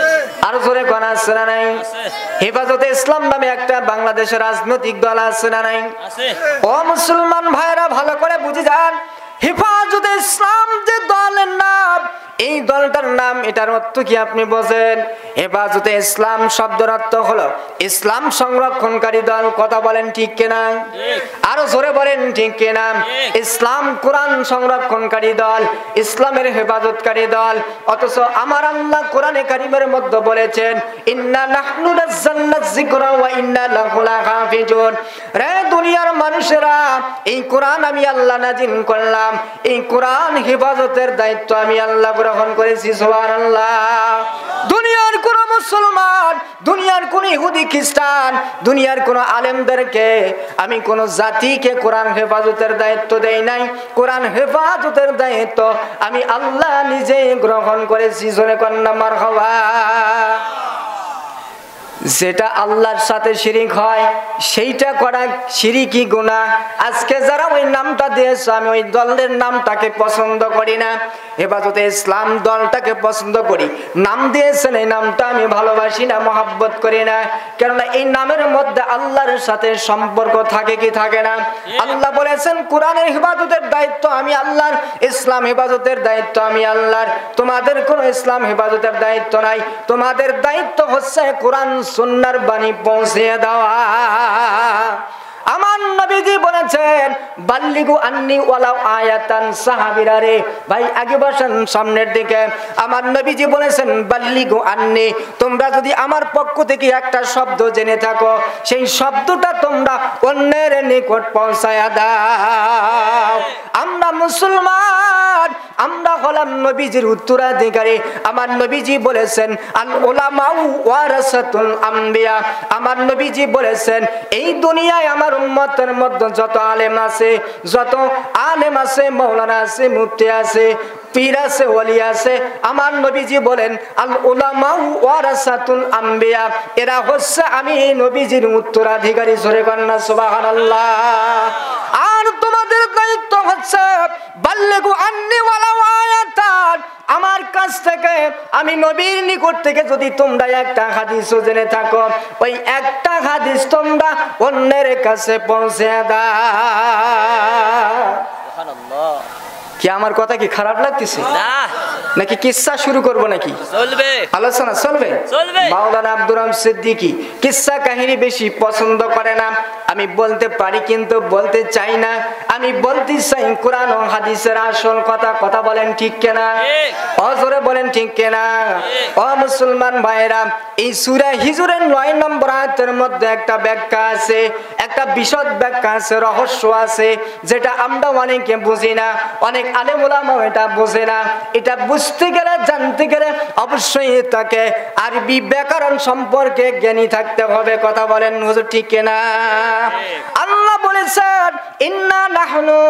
আর জোরে কোন আছে না নাই? আছে। হেফাজতে ইসলাম নামে একটা বাংলাদেশের রাজনৈতিক দল আছে না নাই? আছে। ও মুসলমান ভাইরা, ভালো করে বুঝে যান, হেফাজতে ইসলাম যে দলের নাম, এই দলটার নাম, এটার অর্থ কি আপনি বোঝেন? হেফাজতে ইসলাম শব্দের অর্থ হলো ইসলাম সংরক্ষণকারী দল। কথা বলেন ঠিক কিনা? আরো জোরে বলেন ঠিক কিনা? ইসলাম কোরআন সংরক্ষণকারী দল, ইসলামের হেফাজতকারী দল। অথচ আমার আল্লাহ কোরআনে কারীমের মধ্যে বলেছেন ইন্না নাহনু নাযালনা যিকরা ওয়া ইন্না লাহু লাহাফিজুন। রে দুনিয়ার মানুষেরা, এই কোরআন আমি আল্লাহ নাযিল করলাম, এই কোরআন হেফাজতের দায়িত্ব আমি আল্লাহ গ্রহণ করেছি। সুবহানাল্লাহ। দুনিয়ার কোন মুসলমান, দুনিয়ার কোন ইহুদি খ্রিস্টান, দুনিয়ার কোন আলেমদেরকে আমি কোন জাতিকে কোরআন হেফাজতের দায়িত্ব দেই নাই। কোরআন হেফাজতের দায়িত্ব আমি আল্লাহ নিজেই গ্রহণ করেছি। জোরে কন্না মারহাবা। যেটা আল্লাহর সাথে শিরিক হয় সেইটা করা শিরিকি গুনাহ। আজকে যারা ওই নামটা দিয়েছে, আমি ওই দলের নামটাকে পছন্দ করি না। হেফাজতে ইসলাম দলটাকে পছন্দ করি, নাম দিয়েছেন এই নামটা আমি ভালোবাসি না, মহব্বত করি না। কেননা এই নামের মধ্যে আল্লাহর সাথে সম্পর্ক থাকে কি থাকে না? আল্লাহ বলেছেন কোরআনের হেফাজতের দায়িত্ব আমি আল্লাহর, ইসলাম হেফাজতের দায়িত্ব আমি আল্লাহর। তোমাদের কোনো ইসলাম হেফাজতের দায়িত্ব নাই, তোমাদের দায়িত্ব হচ্ছে কোরআন সুন্নাহর বাণী পৌঁছে দেওয়া। আমার নবীজি বলেছেন বাল্লিগু আন্নি ওয়ালাউ আয়াতান। সাহাবীরা রে ভাই আগে বসেন সামনের দিকে। আমার নবীজি বলেছেন বাল্লিগু আন্নি, তোমরা যদি আমার পক্ষ থেকে একটা শব্দ জেনে থাকো সেই শব্দটা তোমরা অন্যের নিকট পৌঁছায়া দাও। আমরা মুসলমান, আমরা হলাম নবীজির উত্তরাধিকারী। আমার নবীজি বলেছেন আল উলামাউ ওয়ারাসাতুল আম্বিয়া। আমার নবীজি বলেছেন এই দুনিয়ায় আমার উম্মতের মধ্যে যত আলেম আছে, যত আলেম আছে, মাওলানা আছে, মুফতি আছে, পীর আছে, ওলি আছে, আমার নবীজি বলেন আল উলামাউ ওয়ারাসাতুল আম্বিয়া, এরা হচ্ছে আমি নবীজির উত্তরাধিকারী। জোরে কন্না সুবহানাল্লাহ। আর তোমাদের দায়িত্ব হচ্ছে বাল্লিগু আন্নি ওয়ালাউ আয়াতান। আমার কাছ থেকে, আমি নবীর নিকট থেকে যদি তোমরা একটা হাদিসও জেনে থাকো, ওই একটা হাদিস তোমরা অন্যের কাছে পৌঁছে দাও। সুবহানাল্লাহ। কি আমার কথা কি খারাপ লাগতেছে নাকি কিসসা শুরু করব নাকি? চলবে, আলোচনা চলবে। মাওলানা আব্দুর রহমান সিদ্দিকী কিসসা কাহিনী বেশি পছন্দ করে না। আমি বলতে পারি কিন্তু বলতে চাই না। আমি বলতে চাই কোরআন ও হাদিসের আসল কথা। কথা বলেন ঠিক কিনা? জোরে বলেন ঠিক কিনা? ও মুসলমান ভাইরা, এই সূরা হিজরের 9 নম্বর আয়াতের মধ্যে একটা ব্যাখ্যা আছে, একটা বিশদ ব্যাখ্যা আছে, রহস্য আছে, যেটা আমরা অনেকে বুঝি না, অনেক আলেম ওলামা এটা বোঝে না। এটা বুঝতে গেলে, জানতে গেলে অবশ্যই তাকে আরবি ব্যাকরণ সম্পর্কে জ্ঞানী থাকতে হবে। কথা বলেন হুজুর ঠিক কিনা? আল্লাহ বলেছেন ইন্না নাহনু,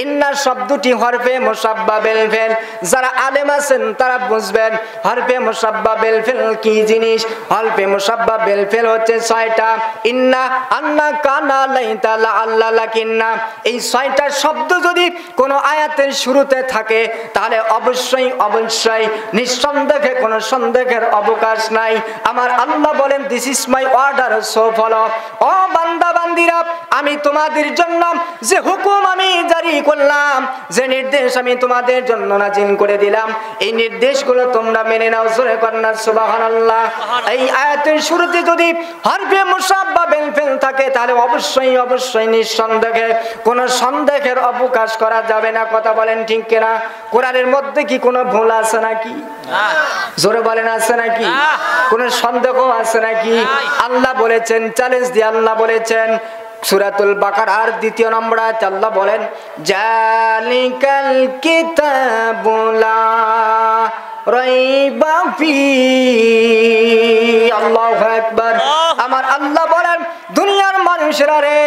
ইন্না শব্দটি হরফে মুসাব্বাবিল ফিল। যারা আলেম আছেন তারা বুঝবেন হরফে মুসাব্বাবিল ফিল কি জিনিস। হরফে মুসাব্বাবিল ফিল হচ্ছে 6টা। ইন্না, আন্না, কানা, লাইতা, লাআল্লা, লাকিন্না। এই 6টা শব্দ যদি কোন আয়াতের শুরুতে থাকে তাহলে অবশ্যই অবশ্যই নিঃসন্দেহে কোনো সন্দেহের অবকাশ নাই। আমার আল্লাহ বলেন this is my order, so follow. ও বান্দা বান্দিরা, আমি তোমাদের জন্য যে হুকুম আমি জারি করলাম, যে নির্দেশ আমি তোমাদের জন্য নাজিল করে দিলাম, এই নির্দেশগুলো তোমরা মেনে নাও। জোরে কন্না সুবহানাল্লাহ। এই আয়াতের শুরুতে যদি হরফে মুসাব্বাবিল ফিল থাকে তাহলে অবশ্যই অবশ্যই নিঃসন্দেহে কোনো সন্দেহের অবকাশ করা যাবে না। কথা বলেন ঠিক কিনা? কোরআনের মধ্যে কি কোনো ভুল আছে নাকি? জোরে বলেন আছে নাকি? কোন সন্দেহ আছে নাকি? আল্লাহ বলেছেন, চ্যালেঞ্জ দিয়ে আল্লাহ বলেছেন সূরাতুল বাকারার 2 নম্বর আয়াতে আল্লাহ বলেন জালিকাল কিতাবু লা রাইবা ফীহি। আল্লাহু আকবার। আমার আল্লাহ বলেন দুনিয়ার মানুষেরা রে,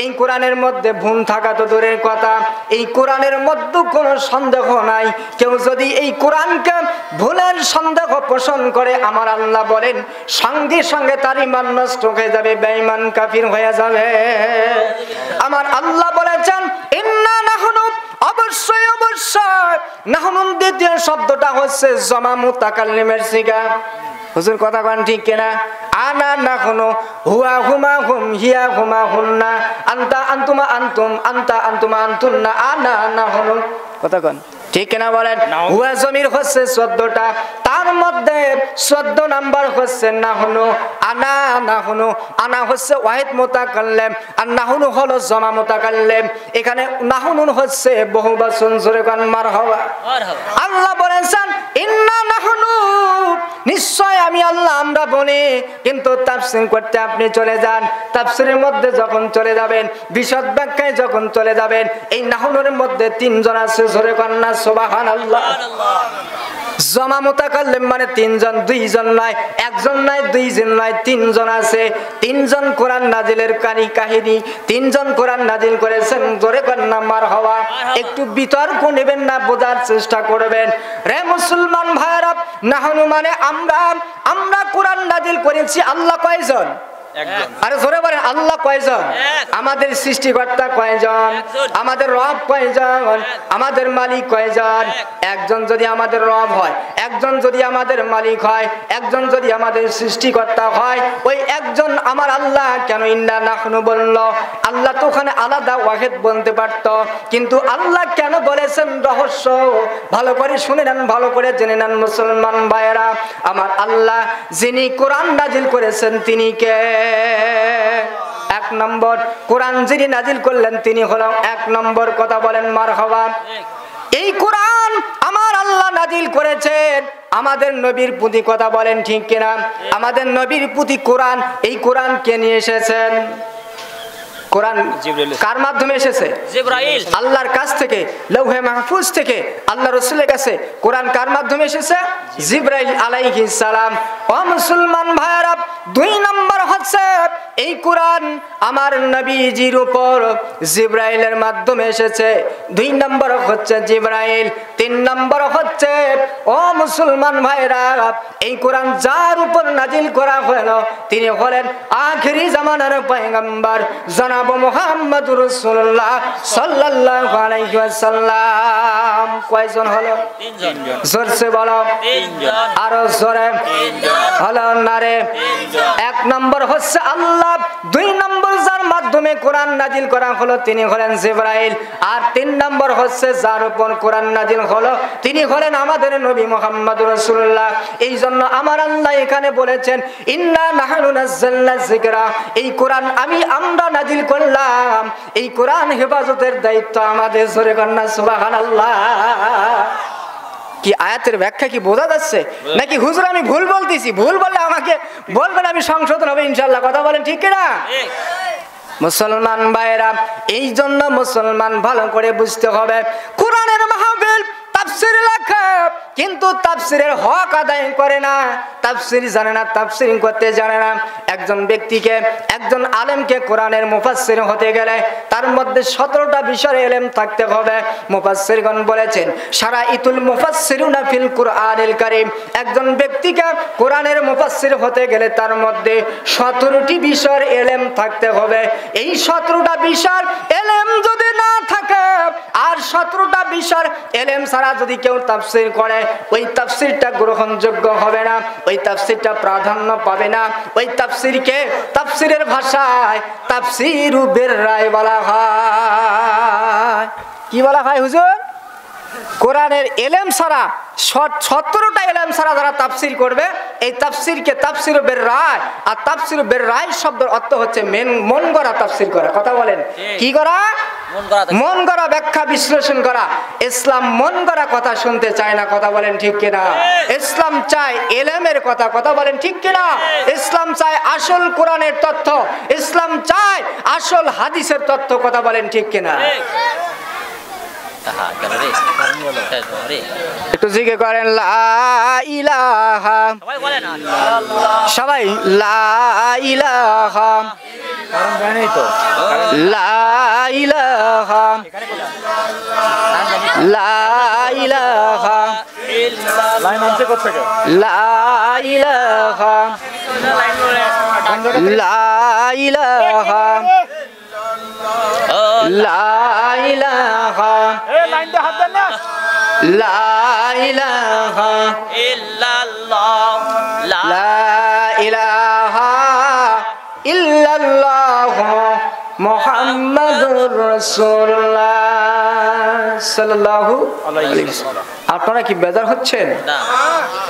এই কোরআনের মধ্যে ভুল থাকা তো দূরের কথা, এই কোরআনের মধ্যে কোনো সন্দেহ নাই। কেউ যদি এই কোরআনকে ভুলের সন্দেহ পোষণ করে, আমার আল্লাহ বলেন সঙ্গে সঙ্গে তার ঈমান নষ্ট হয়ে যাবে, বেঈমান কাফির হয়ে যাবে। আমার আল্লাহ বলেছেন ইন্না নাহনু, অবশ্যই অবশ্যই। নাহনু দ্বিতীয় শব্দটা হচ্ছে জমা মুতাকাল্লিমের সিগা। হুজুর কথা কোন ঠিক কিনা? আনা নাহনু, হুয়া হুমা হুম, হিয়া হুমা হুন্না, আনতা আনতুমা আনতুম, আনতা আনতুমা আনতুন্না, আনা নাহনু। কথা কোন ঠিক কিনা বলেন? হুয়া জমির হচ্ছে 14টা, তা তার মধ্যে 14 নাম্বার হচ্ছে নাহনু আনা। নাহনু আনা হচ্ছে ওয়াহিদ মুতাকাল্লিম আর নাহনু হলো জামা মুতাকাল্লিম। এখানে নাহনু হচ্ছে বহুবচন, জোরে গান মারহাবা। আল্লাহ বলেছেন ইন্না নাহনু, নিশ্চয় আমি আল্লাহ আমরা বলি। কিন্তু তাফসীর করতে আপনি চলে যান, তাফসীরের মধ্যে যখন চলে যাবেন, বিশদ ব্যাখ্যায় যখন চলে যাবেন, এই নাহনুর মধ্যে 3 জন আছে, জোরে গান না সুবহানাল্লাহ। জামা মুতাকাল্লিম মানে 3 জন, 2 জন নয়, 1 জন নয়, 2 জন নয়, 3 জন আছে। 3 জন কোরআন নাজিলের কাহিনী, 3 জন কোরআন নাজিল করেছেন, জোরে কন্না মারহাবা। একটু বিতর্ক নেবেন না, বোঝার চেষ্টা করবেন। রে মুসলমান ভাইরা, নাহনু মানে আমরা কোরআন নাজিল করেছি। আল্লাহ কয়জন? আরে জোরে বলেন, আল্লাহ কয়জন? আমাদের সৃষ্টিকর্তা কয়জন? আমাদের রব কয়জন? আমাদের মালিক কয়জন? একজন যদি আমাদের রব হয়, একজন যদি আমাদের মালিক হয়, একজন যদি আমাদের সৃষ্টিকর্তা হয়, ওই একজন আমার আল্লাহ কেন ইন্না নাহনু বলল? আল্লাহ তো ওখানে আলাদা ওয়াহিদ বলতে পারত, কিন্তু আল্লাহ কেন বলেছেন রহস্য। ভালো করে শুনে নেন, ভালো করে জেনে নেন মুসলমান ভাইয়েরা। আমার আল্লাহ যিনি কোরআন নাজিল করেছেন তিনি কে? 1 নম্বর কোরআন যিনি নাজিল করলেন তিনি হলো 1 নম্বর। কথা বলেন মারহাবা। এই কোরআন আমার আল্লাহ নাজিল করেছেন আমাদের নবীর প্রতি। কথা বলেন ঠিক কিনা? আমাদের নবীর প্রতি কোরআন, এই কোরআন কে নিয়ে এসেছেন? কোরআন কার মাধ্যমে এসেছে? জিবরাইল। আল্লাহর কাছ থেকে, লৌহে মাহফুজ থেকে আল্লাহ রাসূলের কাছে কোরআন কার মাধ্যমে এসেছে? জিবরাইল আলাইহিস সালাম। ও মুসলমান ভাইরা, 2 নম্বর হচ্ছে এই কোরআন আমার নবীজির উপর জিবরাইলের মাধ্যমে এসেছে। 2 নম্বর হচ্ছে জিবরাইল। 3 নম্বর হচ্ছে ও মুসলমান ভাইরা, এই কোরআন যার উপর নাজিল করা হলো তিনি হলেন আখিরি জামানার পয়গম্বর জনাব মুহাম্মদুর রাসূলুল্লাহ সাল্লাল্লাহু আলাইহি ওয়াসাল্লাম। কয়জন হলো? 3 জন। জোরসে বলো। 3 জন। আরো জোরে। 3 জন। হলো না রে? 3 জন। 1 নম্বর হচ্ছে আল্লাহ, 2 নম্বর যার মাধ্যমে কোরআন নাজিল করা হলো তিনি হলেন জিবরাইল, আর 3 নম্বর হচ্ছে যার উপর কোরআন নাজিল হলো তিনি হলেন আমাদের নবী মুহাম্মদুর রাসূলুল্লাহ। এই জন্য আমার আল্লাহ এখানে বলেছেন ইন্না নাহনু নাযালনা যিকরা, এই কোরআন আমরা নাজিল করলাম। এই কোরআন হেফাজতের দায়িত্ব আমাদের। জোরে কন্না সুবহানাল্লাহ। কি আয়াতের ব্যাখ্যা কি বোঝা যাচ্ছে নাকি হুজুর আমি ভুল বলতেছি? ভুল বললে আমাকে বলবেন, আমি সংশোধন হবে ইনশাআল্লাহ। কথা বলেন ঠিক কিনা? মুসলমান ভাইরা, এই জন্য মুসলমান ভালো করে বুঝতে হবে কোরআনের মাহফিল তাফসীর লেখা, কিন্তু তাফসীরের হক আদায় করে না, তাফসীর জানে না, তাফসীর করতে জানে না। একজন ব্যক্তিকে, একজন আলেমকে কোরআনের মুফাসসির হতে গেলে তার মধ্যে 17টা বিষয়ের ইলম থাকতে হবে। মুফাসসিরগণ বলেছেন শারাইতুল মুফাসসিরুনা ফিল কুরআনিল কারীম, একজন ব্যক্তিকে কোরআনের মুফাসসির হতে গেলে তার মধ্যে 17টি বিষয়ের ইলম থাকতে হবে। এই 17টা বিষয়ের ইলম যদি না থাকে আর 17টা বিষয়ের ইলম ছাড়া যদি কেউ তাফসীর করে, ওই তাফসীরটা গ্রহণযোগ্য হবে না, ওই তাফসীরটা প্রাধান্য পাবে না। ওই তাফসীরকে তাফসীরের ভাষায় তাফসীরু বিররাই বলা হয়। কি বলা হয় হুজুর? কোরআনের ইলম ছাড়া 17টা ইলম ছাড়া যারা তাফসীর করবে এই তাফসীরকে তাফসীরু বিররাই, আর তাফসীরু বিররাই শব্দের অর্থ হচ্ছে মন গড়া তাফসীর করা। কথা বলেন কি করা? মন গড়া ব্যাখ্যা বিশ্লেষণ করা। ইসলাম মন গড়া কথা শুনতে চায় না। কথা বলেন ঠিক কিনা? ইসলাম চায় ইলমের কথা। কথা বলেন ঠিক কিনা? ইসলাম চায় আসল কোরআনের তথ্য, ইসলাম চায় আসল হাদিসের তথ্য। কথা বলেন ঠিক কিনা? একটু জিকির করেন লা ইলাহা, সবাই লা ইলাহা, লা ইলাহা, লা ইলাহা, লা ইলাহা, লা ইলাহা, লা ইলাহা, লা ইলাহা ইল্লাল্লাহ, লা ইলাহা ইল্লাল্লাহ মুহাম্মাদুর রাসূলুল্লাহ সাল্লাল্লাহু আলাইহি ওয়াসাল্লাম। আপনারা কি বেজার হচ্ছেন? না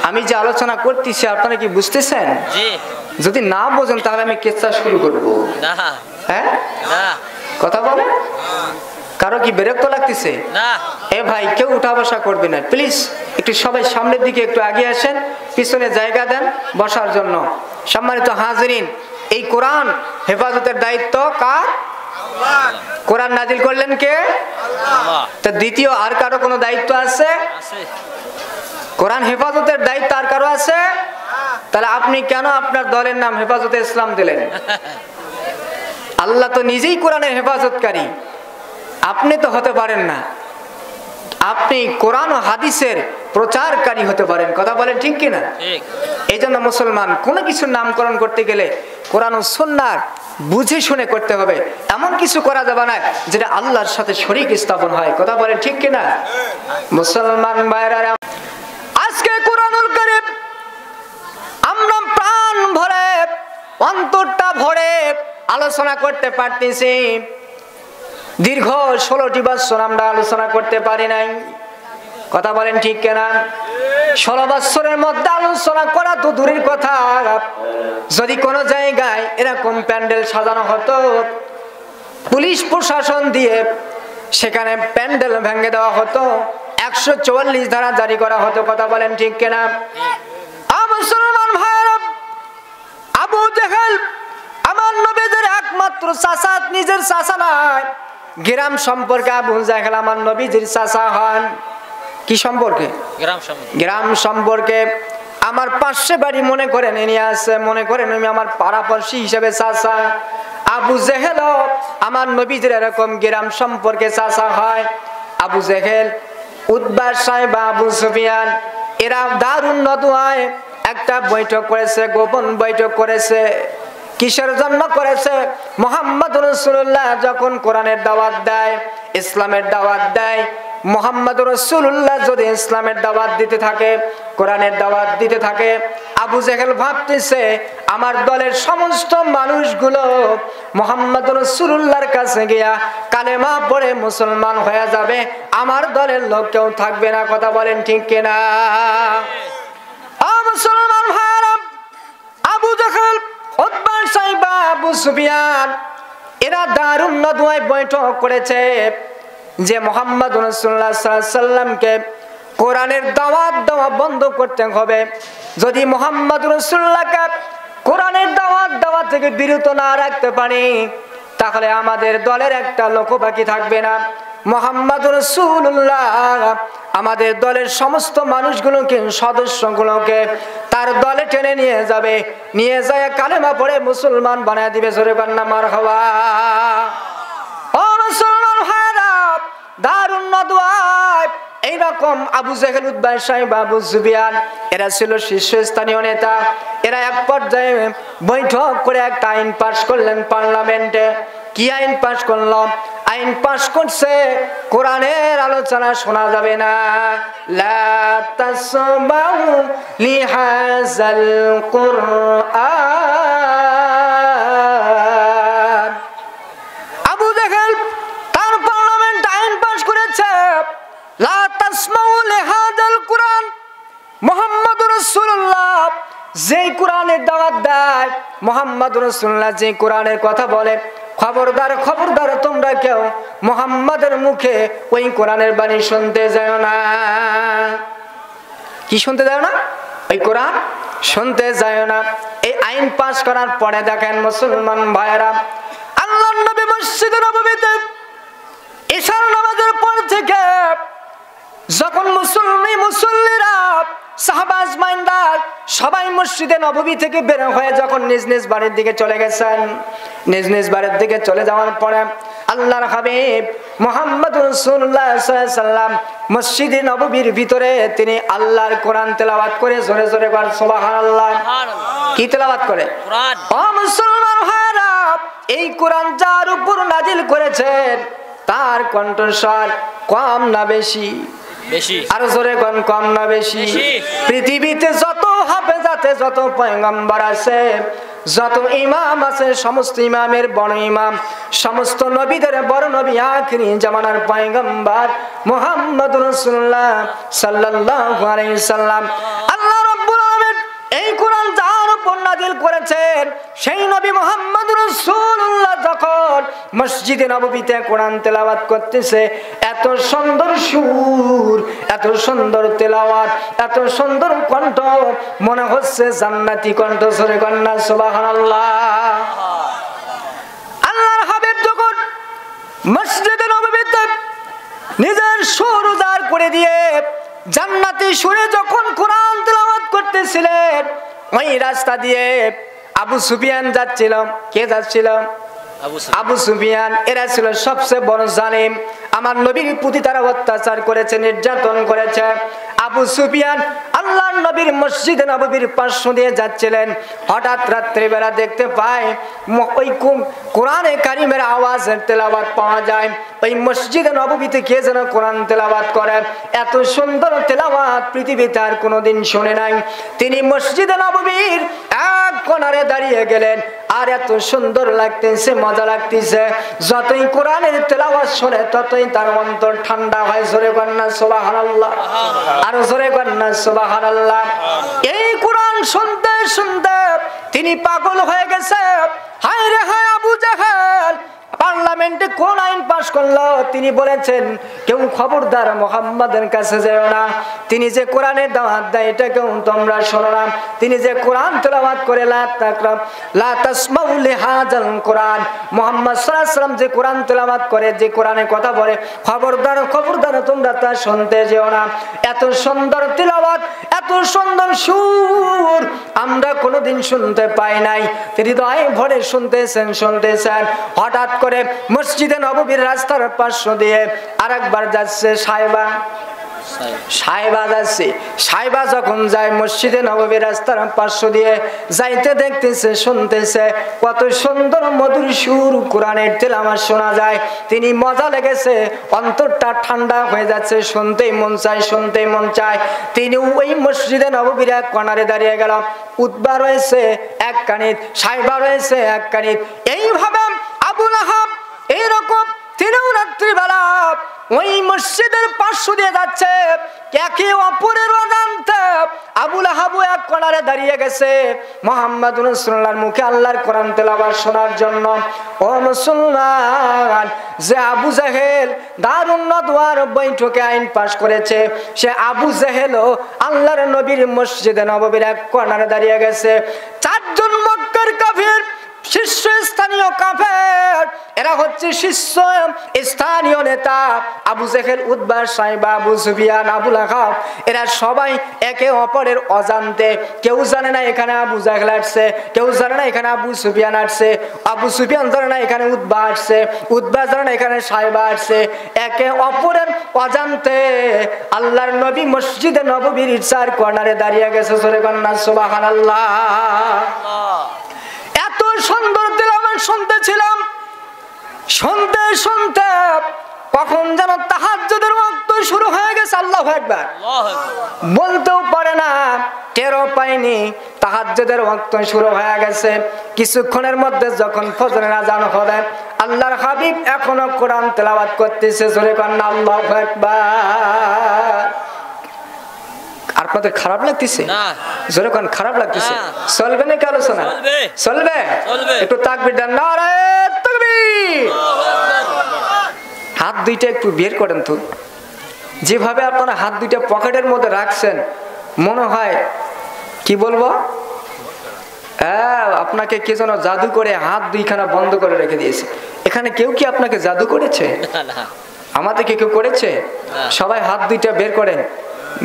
আমি যে আলোচনা করতেছি আপনারা কি বুঝতেছেন? জি যদি না বোঝেন তাহলে আমি কেচ্ছা শুরু করব। না হ্যাঁ, না কথা বলে কারো কি বিরক্ত লাগতেছে? না এ ভাই, কেউ উঠা বসা করবে না প্লিজ। একটু সবাই সামনের দিকে একটু আগে আসেন, পিছনে জায়গা দেন বসার জন্য। সম্মানিত হাজিরিন, এই কোরআন হেফাজতের দায়িত্ব কার? কোরআন নাজিল করলেন কে? আল্লাহ তা দ্বিতীয় আর কারো কোনো দায়িত্ব আছে? আছে কোরআন হেফাজতের দায়িত্ব আর কারো আছে? তাহলে আপনি কেন আপনার দলের নাম হেফাজতে ইসলাম দিলেন? আল্লাহ তো নিজেই কোরআনের হেফাজতকারী, আপনি তো হতে পারেন না। আপনি কোরআন ও হাদিসের প্রচারকারী হতে পারেন। কথা বলেন ঠিক কিনা? ঠিক এই জন্য মুসলমান কোনো কিছুর নামকরণ করতে গেলে কোরআন ও সুন্নাহ বুঝে শুনে করতে হবে। এমন কিছু করা যাবে না যেটা আল্লাহর সাথে শরীক স্থাপন হয়। কথা বলেন ঠিক কিনা? মুসলমান ভাইরা, আজকে কোরআনুল কারীম আমরা প্রাণ ভরে অন্তরটা ভরে আলোচনা করতে পারতেছি। দীর্ঘ 16টি বছর আমরা আলোচনা করতে পারি নাই। কথা বলেন ঠিক কিনা? 16 বছরের মধ্যে আলোচনা করা তো দূরের কথা, যদি কোনো জায়গায় এরকম প্যান্ডেল সাজানো হতো, পুলিশ প্রশাসন দিয়ে সেখানে প্যান্ডেল ভেঙে দেওয়া হতো, 144 ধারা জারি করা হতো। কথা বলেন ঠিক কিনা? মুসলমান ভাইরা, আবু জেহেল আমার নবীদের একমাত্র চাচা, নিজের চাচা নয়, গ্রাম সম্পর্কে আবু জেহেল আমার নবীজির চাচা হন। কি সম্পর্কে? গ্রাম সম্পর্কে। আমার পাশে বাড়ি মনে করেন নিয়ে আসে, মনে করেন আমি আমার পাড়াপড়শি হিসেবে চাচা। আবু জেহেল আমার নবীজির এরকম গ্রাম সম্পর্কে চাচা হয়। আবু জেহেল, উতবা, সাইবা, আবু সুফিয়ান এরা দারুন নদওয়ায় একটা বৈঠক করেছে, গোপন বৈঠক করেছে। কিসের জন্য করেছে? মুহাম্মদ রাসূলুল্লাহ যখন কোরআনের দাওয়াত দেয়, ইসলামের দাওয়াত দেয়, মুহাম্মদ রাসূলুল্লাহ যদি ইসলামের দাওয়াত দিতে থাকে, কোরআনের দাওয়াত দিতে থাকে, আবু জেহেল ভাবতেছে আমার দলের সমস্ত মানুষগুলো মুহাম্মদ রাসূলুল্লাহর কাছে গিয়া কালেমা পড়ে মুসলমান হয়ে যাবে, আমার দলের লোক কেউ থাকবে না। কথা বলেন ঠিক কিনা? মুসলমান ভাইরা, আবু জেহেল, উতবা, সাইবা, আবু সুফিয়ান এরা দারুন নদওয়ায় বৈঠক করেছে যে মুহাম্মদ রাসূলুল্লাহ সাল্লাল্লাহু আলাইহি সাল্লামকে কোরআনের দাওয়াত দেওয়া বন্ধ করতে হবে। যদি মুহাম্মদ রাসূলুল্লাহকে কোরআনের দাওয়াত দেওয়া থেকে বিরত না রাখতে পারি, তাহলে আমাদের দলের একটা লোকও বাকি থাকবে না। মুহাম্মদ রাসূলুল্লাহ আমাদের দলের সমস্ত মানুষগুলোকে, সদস্যগুলোকে তার দলে টেনে নিয়ে যাবে, নিয়ে যায় কালেমা পড়ে মুসলমান বানায় দিবে। জোরে বন্না মারহাবা। ও মুসলমান ভাইরা, দারুন নদওয়ায় এইরকম আবু জেহেল, উতবা, সাইবা, আবু সুফিয়ান এরা ছিল শীর্ষস্থানীয় নেতা। এরা এক পর্যায়ে বৈঠক করে একটা আইন পাশ করলেন পার্লামেন্টে। কি আইন পাশ করল? আইন পাশ করছে কোরআনের আলোচনা শোনা যাবে না। লা তাসমাউ লিহাযাল কুরআন। আবু জেহেল তার পার্লামেন্ট আইন পাশ করেছে, লা তাসমাউ লিহাযাল কুরআন। মুহাম্মদ রাসূলুল্লাহ যেই কোরআনের দাওয়াত দেয়, মুহাম্মদ রাসূলুল্লাহ যে কোরআনের কথা বলে, খবরদার খবরদার তোমরা কেউ মুহাম্মাদের মুখে ওই কোরআনের বাণী শুনতে যায় না। কি শুনতে যায় না? ওই কোরআন শুনতে যায় না। এই আইন পাশ করার পরে দেখেন মুসলমান ভাইরা, আল্লাহর নবী মসজিদে নববীতে ইশার নামাজের পর থেকে যখন মুসল্লিরা সাহাবা আজমাইনরা সবাই মসজিদে নববী থেকে বের হয়ে যখন নিজ নিজ বাড়ির দিকে চলে গেছেন, নিজ নিজ বাড়ির দিকে চলে যাওয়ার পরে আল্লাহর হাবিব মুহাম্মদ রাসূলুল্লাহ সাল্লাল্লাহু আলাইহি সাল্লাম মসজিদে নববীর ভিতরে তিনি আল্লাহর কোরআন তেলাওয়াত করে জোরে জোরে বল সুবহানাল্লাহ। কি তেলাওয়াত করে? কোরআন। ও মুসলমান ভাইরা, এই কোরআন যার উপর নাজিল করেছেন তার কণ্ঠস্বর কম না বেশি? বেশি। আর জোরে কোন কম না বেশি? পৃথিবীতে যত হাফেজাতে যত পয়গম্বর আছে যত ইমাম আছে সমস্ত ইমামের বড় ইমাম, সমস্ত নবীদের বড় নবী, আখিরি জামানার পয়গম্বর মুহাম্মদুর রাসূলুল্লাহ সাল্লাল্লাহু আলাইহি সাল্লাম। আল্লাহ রাব্বুল আলামিন এই কোরআন যার উপর নাযিল করেছেন সেই নবী মুহাম্মদুর রাসূলুল্লাহ যখন মসজিদে নববীতে কোরআন তেলাওয়াত করতেছে, এত সুন্দর সুর, এত সুন্দর তেলাওয়াত, এত সুন্দর কণ্ঠ, মনে হচ্ছে জান্নাতি কণ্ঠ। সরে কন্যা সুবহানাল্লাহ। আল্লাহর হাবিব যখন মসজিদে নববীতে নিজের সুর উজাড় করে দিয়ে জান্নাতি সুরে যখন কোরআন তেলাওয়াত করতেছিলেন, ওই রাস্তা দিয়ে আবু সুফিয়ান যাচ্ছিল। কে যাচ্ছিল? আবু সুফিয়ান। এরা ছিল সবচেয়ে বড় জালিম। আমার নবীর প্রতি তারা অত্যাচার করেছে, নির্যাতন করেছে। আবু সুফিয়ান আল্লাহর নবীর মসজিদে নববীর পাশ দিয়ে যাচ্ছিলেন। হঠাৎ রাত্রিবেলা দেখতে পায় ওই কোরআনে কারিমের আওয়াজের তেলাওয়াত পাওয়া যায়। ওই মসজিদে নববীতে কে যেন কোরআন তেলাওয়াত করে। এত সুন্দর তেলাওয়াত পৃথিবীতে আর কোনোদিন শুনে নাই। তিনি মসজিদে নববীর এক কোণারে দাঁড়িয়ে গেলেন। আর এত সুন্দর লাগতেছে, মজা লাগতেছে। যতই কোরআনের তেলাওয়াত শুনে ততই তার অন্তর ঠান্ডা হয়। জোরে কন্যা সুবহানাল্লাহ। আর জোরে কন্যা সুবহানাল্লাহ। এই কোরআন শুনতে শুনতে তিনি পাগল হয়ে গেছে। হায় রে হায়, আবু জাহেল পার্লামেন্টে কোন আইন পাশ করলো? তিনি বলেছেন কেউ খবরদার মুহাম্মাদের কাছে যেও না। তিনি যে কোরআনের দাওয়াত দেয় এটা কেউ তোমরা শোনো না। তিনি যে কোরআন তেলাওয়াত করে লা তাসমাউ লিহাযাল কোরআন, মুহাম্মদ সাল্লাল্লাহু আলাইহি ওয়াসাল্লাম যে কোরআন তেলাওয়াত করে, যে কোরআনে কথা বলে, খবরদার খবরদার তোমরা তা শুনতে যেও না। এত সুন্দর তেলাওয়াত, এত সুন্দর সুর আমরা কোনোদিন শুনতে পাই নাই। হৃদয় ভরে শুনতেছেন। হঠাৎ করে মসজিদে নববীর রাস্তার পাশ দিয়ে আরেকবার যাচ্ছে সাহেবা যাচ্ছে। সাহেবা যখন যায় মসজিদে নববীর রাস্তার পাশ দিয়ে যাইতে দেখতেছে, শুনতেছে কত সুন্দর মধুর সুর কোরআনের তেলাওয়াত শোনা যায়। তিনি মজা লেগেছে, অন্তরটা ঠান্ডা হয়ে যাচ্ছে। শুনতেই মন চায়। তিনি ওই মসজিদে নববীর এক কোণারে দাঁড়িয়ে গেল। উতবা রয়েছে এক কানিত, সাহেবা রয়েছে এক কানিত। এইভাবে আবু লাহাব এইরকম তিনিও রাত্রিবেলা ওই মসজিদের পাশ দিয়ে যাচ্ছে। একে অপরের অজান্তে আবু লাহাব এক কোণারে দাঁড়িয়ে গেছে মুহাম্মদুর রাসূলুল্লাহর মুখে আল্লাহর কোরআন তেলাওয়াত শোনার জন্য। ও মুসলমান, যে আবু জাহেল দারুন নদওয়ার বৈঠকে আইন পাশ করেছে, সে আবু জাহেলও আল্লাহর নবীর মসজিদে নববীর এক কোণারে দাঁড়িয়ে গেছে। চারজন মক্কার কাফির, শীর্ষস্থানীয় কাফের, এরা হচ্ছে শীর্ষ স্থানীয় নেতা। আবু জেহেল, উতবা, সাইবা, আবু সুফিয়ান, আবু লাহাব, এরা সবাই একে অপরের অজান্তে। কেউ জানে না এখানে আবু জেহেল আসছে, কেউ জানে না এখানে আবু সুফিয়ান আসছে, আবু সুফিয়ান জানে না এখানে উতবা আসছে, উতবা জানে না এখানে সাইবা আসছে। একে অপরের অজান্তে আল্লাহর নবী মসজিদে নববীর চার কর্নারে দাঁড়িয়ে গেছে। জোরে কন্যা সুবহানাল্লাহ। এত সুন্দর তেলাওয়াত শুনতেছিলাম। শুনতে শুনতে কখন যেন তাহাজ্জুদের ওয়াক্ত শুরু হয়ে গেছে। আল্লাহু আকবার বলতেও পারে না, টেরও পাইনি তাহাজ্জুদের ওয়াক্ত শুরু হয়ে গেছে। কিছুক্ষণের মধ্যে যখন ফজরের আযান হবে, আল্লাহর হাবিব এখনো কোরআন তেলাওয়াত করতেছে। জোরে কন্যা আল্লাহু আকবার। আপনাদের খারাপ লাগতেছে? জোরে কোন খারাপ লাগতেছে? চলবে নাকি আলোচনা? চলবে। একটু তাকবীর দেন। নারে তাকবীর। হাত দুইটা একটু বের করেন তো। যেভাবে আপনারা হাত দুইটা পকেটের মধ্যে রাখছেন, মনে হয় কি বলবো, আপনাকে কে যেন জাদু করে হাত দুইখানা বন্ধ করে রেখে দিয়েছে। এখানে কেউ কি আপনাকে জাদু করেছে? আমাদের কেউ করেছে? সবাই হাত দুইটা বের করেন।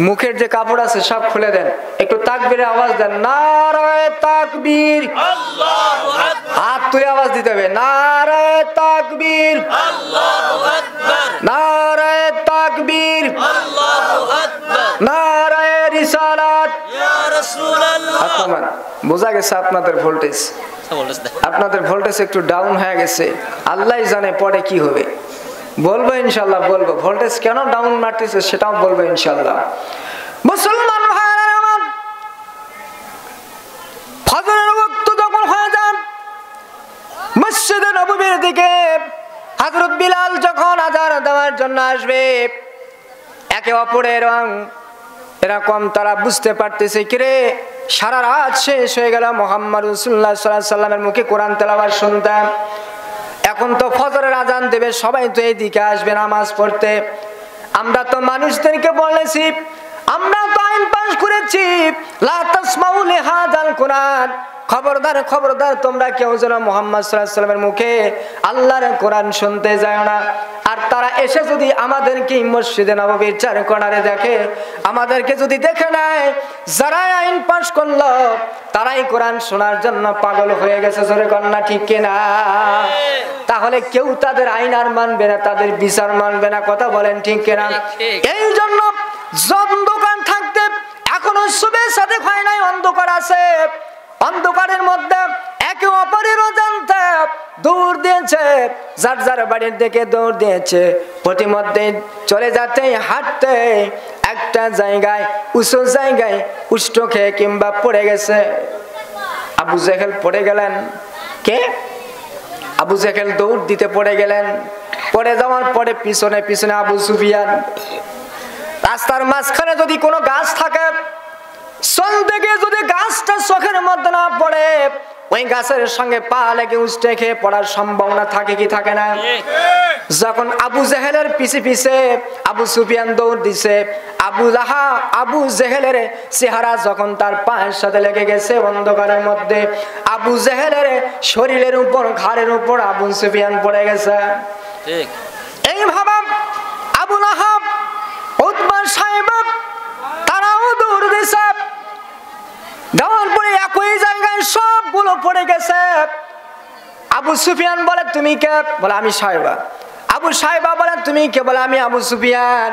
মুখের যে কাপড় আছে সব খুলে দেন। একটু তাকবীরের আওয়াজ দেন। নারায়ে তাকবীর, আল্লাহু আকবার। হাত তুলে আওয়াজ দিতে হবে। নারায়ে তাকবীর, আল্লাহু আকবার। নারায়ে তাকবীর, আল্লাহু আকবার। নারায়ে রিসালাত, ইয়া রাসূলুল্লাহ। আপনারা বোঝা গেছে আপনাদের ভোল্টেজ, আপনাদের ভোল্টেজ একটু ডাউন হয়ে গেছে। আল্লাহই জানে পরে কি হবে। বলবো ইনশাআল্লাহ, বলবো ভোল্টেজ কেন ডাউন মারতেছে সেটাও বলবো ইনশাআল্লাহ। মুসলমান ভাইরা আমার, ফজরের ওয়াক্ত যখন হয়ে আযান দেওয়ার জন্য আসবে। একে অপরের এরকম তারা বুঝতে পারতেছে কিরে সারা রাত শেষ হয়ে গেল মুহাম্মদ রাসূলুল্লাহ সাল্লাল্লাহু আলাইহি সাল্লামের মুখে কোরআন তেলাওয়াত শুনতাম, এখন তো ফজরের আযান দেবে, সবাই তো এইদিকে আসবে নামাজ পড়তে। আমরা তো মানুষদেরকে বলেছি, আমরা তো আইন পাস করেছি লা তাসমাউ লিহাযাল কোরআন, খবরদার খবরদার তোমরা কেউ যেন মুহাম্মদ সাল্লাল্লাহু আলাইহি সাল্লামের মুখে আল্লাহর কোরআন শুনতে যায় না। আর তারা এসে যদি আমাদেরকে মসজিদে নববীর চার কোণারে দেখে, আমাদেরকে যদি দেখে নেয়, যারা আইন পাস করলো তারাই কোরআন শোনার জন্য পাগল হয়ে গেছে, জোরে কন্যা ঠিক কিনা? তাহলে কেউ তাদের আইন আর মানবে না, তাদের বিচার মানবে না, কথা বলেন ঠিক কিনা? এই জন্য অন্ধকার থাকতে এখনো শুভে সাথে হয় নাই, অন্ধকার আছে, অন্ধকারের মধ্যে একে অপরের জানতে দৌড় দিয়েছে, যার যার বাড়ির দিকে দৌড় দিয়েছে, প্রতিমধ্যে চলে যাতে হাঁটতে একটা জায়গায় উঁচু জায়গায় উষ্ট খেয়ে কিংবা পড়ে গেছে। আবু জেহেল পড়ে গেলেন। কে? আবু জেহেল দৌড় দিতে পড়ে গেলেন। পড়ে যাওয়ার পরে পিছনে পিছনে আবু সুফিয়ান। রাস্তার মাঝখানে যদি কোনো গাছ থাকে, চলতে গিয়ে যদি গাছটা চোখের মধ্যে না পড়ে, ওই গাছের সঙ্গে পা লেগে উষ্টে খেয়ে পড়ার সম্ভাবনা থাকে কি থাকে না? যখন আবু জেহেলের পিছে পিছে আবু সুফিয়ান দৌড় দিছে, আবু জেহেলের চেহারা যখন তার পায়ের সাথে লেগে গেছে অন্ধকারের মধ্যে, আবু জেহেলের শরীরের উপর ঘাড়ের উপর আবু সুফিয়ান পড়ে গেছে। এইভাবে আবু লাহাব, উতবা, সাইবা তারাও দৌড় দিছে, দেওয়ার পরে একই জায়গায় সবগুলো পড়ে গেছে। আবু সুফিয়ান বলে তুমি কে? বলে আমি সাইবা। আবু সাইবা বলে তুমি কে? বলে আমি আবু সুফিয়ান।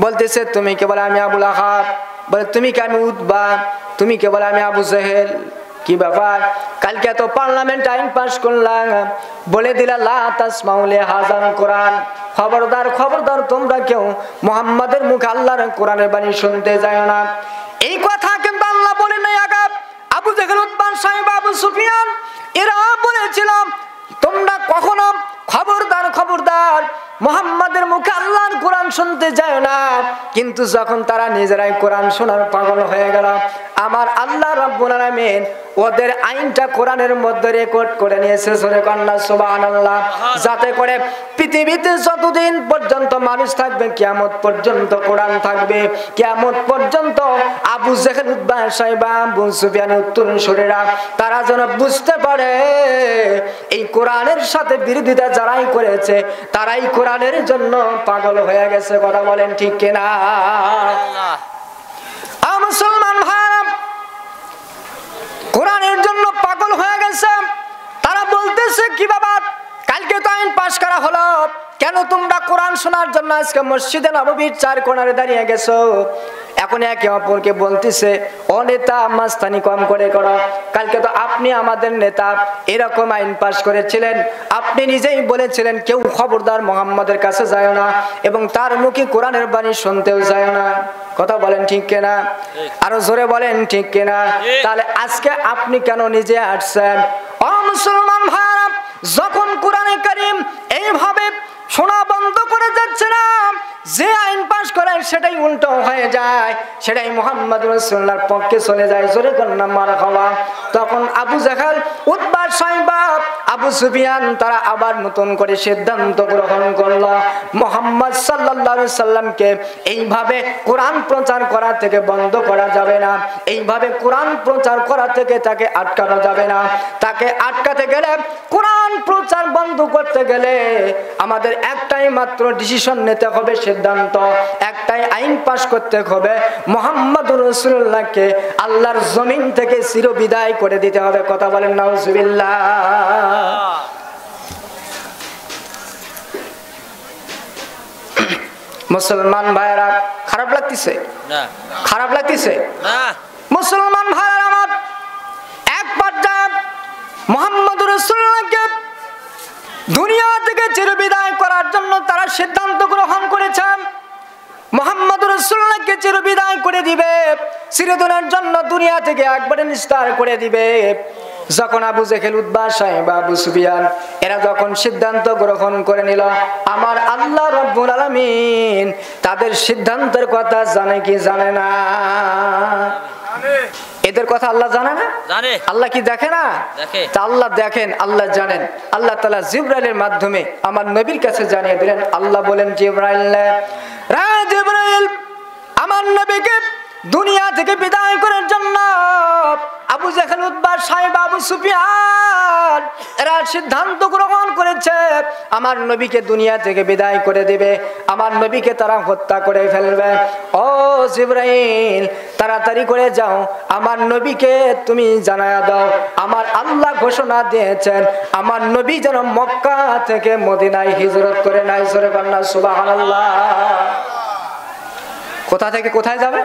বলতেছে তুমি কে? বলে আমি আবু লাহাব। বলে তুমি কে? আমি উতবা। তুমি কে? বলে আমি আবু জেহেল। কি ব্যাপার? কালকে তো পার্লামেন্ট আইন পাস করলাম, বলে দিলা লা তাসমাউ লিহাযাল কোরআন, খবরদার খবরদার তোমরা কেউ মুহাম্মাদের মুখে আল্লাহর কোরআনের বাণী শুনতে যায় না। এই কথা কিন্তু আল্লাহ বলেন নাই। আবু জেহেল, উতবা, সাইবা, আবু সুফিয়ান এরা বলেছিল তোমরা কখনো খবরদার খবরদার মুহাম্মাদের মুখে আল্লাহর কোরআন শুনতে যায় না। কিন্তু যখন তারা নিজেরাই কোরআন শোনার পাগল হয়ে গেল, আমার আল্লাহ রাব্বুল আলামিন ওদের আইনটা কোরআনের মধ্যে রেকর্ড করে নিয়েছে, জোরে কন্যা সুবহানাল্লাহ। যাতে করে পৃথিবীতে যতদিন পর্যন্ত মানুষ থাকবে, কিয়ামত পর্যন্ত কোরআন থাকবে, কিয়ামত পর্যন্ত আবু জেহেল, উতবা, সাইবা, আবু সুফিয়ানের উত্তরসূরিরা তারা যেন বুঝতে পারে এই কোরআনের সাথে বিরোধিতা যারাই করেছে তারাই কোরআনের জন্য পাগল হয়ে গেছে, কথা বলেন ঠিক কিনা? মুসলমান ভাইরা কোরআনের জন্য পাগল হয়ে গেছে। তারা বলতেছে কি বাবা, কালকে তো আইন পাস করা হলো, কেন তোমরা কোরআন শোনার জন্য আজকে মসজিদে নববীর চার কোণারে দাঁড়িয়ে গেছো? এখন একে অপরকে বলতেছে ও নেতা মাস্তানি কম করে করো, কালকে তো আপনি আমাদের নেতা এরকম আইন পাস করেছিলেন, আপনি নিজেই বলেছিলেন কেউ খবরদার মুহাম্মাদের কাছে যায় না এবং তার মুখে কোরআনের বাণী শুনতেও যায় না, কথা বলেন ঠিক কিনা? আরো জোরে বলেন ঠিক কিনা? তাহলে আজকে আপনি কেন নিজে আসছেন? ও মুসলমান ভাইরা, যখন কোরআনে কারীম এইভাবে শোনা বন্ধ করে যাচ্ছে না, যে আইন পাস করে সেটাই উল্টো হয়ে যায়, সেটাই মুহাম্মদ রাসূলুল্লাহর পক্ষে চলে যায়, জোরে কন্যা মারহাবা। তখন আবু জেহেল, উতবা, সাইবা, আবু সুফিয়ান তারা আবার নতুন করে সিদ্ধান্ত গ্রহণ করলো মুহাম্মদ সাল্লাল্লাহু আলাইহি সাল্লামকে এইভাবে কোরআন প্রচার করা থেকে বন্ধ করা যাবে না, এইভাবে কোরআন প্রচার করা থেকে তাকে আটকানো যাবে না। তাকে আটকাতে গেলে, কোরআন প্রচার বন্ধ করতে গেলে আমাদের একটাই মাত্র ডিসিশন নিতে হবে, সিদ্ধান্ত একটাই, আইন পাস করতে হবে, মুহাম্মদুর রাসূলুল্লাহকে আল্লাহর জমিন থেকে চিরবিদায় করে দিতে হবে, কথা বলেন নাউজুবিল্লাহ। মুসলমান ভাইরা খারাপ লাগতেছে না? খারাপ লাগতেছে না? মুসলমান ভাইরা আমার, এক পর্যায়ে মুহাম্মদুর রাসূলুল্লাহকে দুনিয়া থেকে চিরবিদায় করার জন্য তারা সিদ্ধান্ত গ্রহণ করেছেন। মুহাম্মদুর রাসূলুল্লাহকে চিরবিদায় করে দিবে, চিরদিনের জন্য দুনিয়া থেকে একবারে নিস্তার করে দিবে। যখন আবু জেহেল, উতবা, সাইবা, আবু সুফিয়ান এরা যখন সিদ্ধান্ত গ্রহণ করে নিল, আমার আল্লাহ রাব্বুল আলামিন তাদের সিদ্ধান্তের কথা জানে কি জানে না? এদের কথা আল্লাহ জানে না? জানে। আল্লাহ কি দেখে না? দেখে। তা আল্লাহ দেখেন, আল্লাহ জানেন। আল্লাহ তাআলা জিবরাইলের মাধ্যমে আমার নবীর কাছে জানিয়ে দিলেন। আল্লাহ বলেন জিবরাইল, রে জিবরাইল, আমার নবীকে দুনিয়া থেকে বিদায় করার জন্য আবু জেহেল, উতবা, সাইবা, আবু সুফিয়ান এরা সিদ্ধান্ত গ্রহণ করেছে আমার নবীকে দুনিয়া থেকে বিদায় করে দেবে, আমার নবীকে তারা হত্যা করে ফেলবে। ও জিবরাইল, তাড়াতাড়ি করে যাও, আমার নবীকে তুমি জানায়া দাও, আমার আল্লাহ ঘোষণা দিয়েছেন আমার নবী যেন মক্কা থেকে মদিনায় হিজরত করে নাই। সূরা বান্না সুবহানাল্লাহ। কোথা থেকে কোথায় যাবে?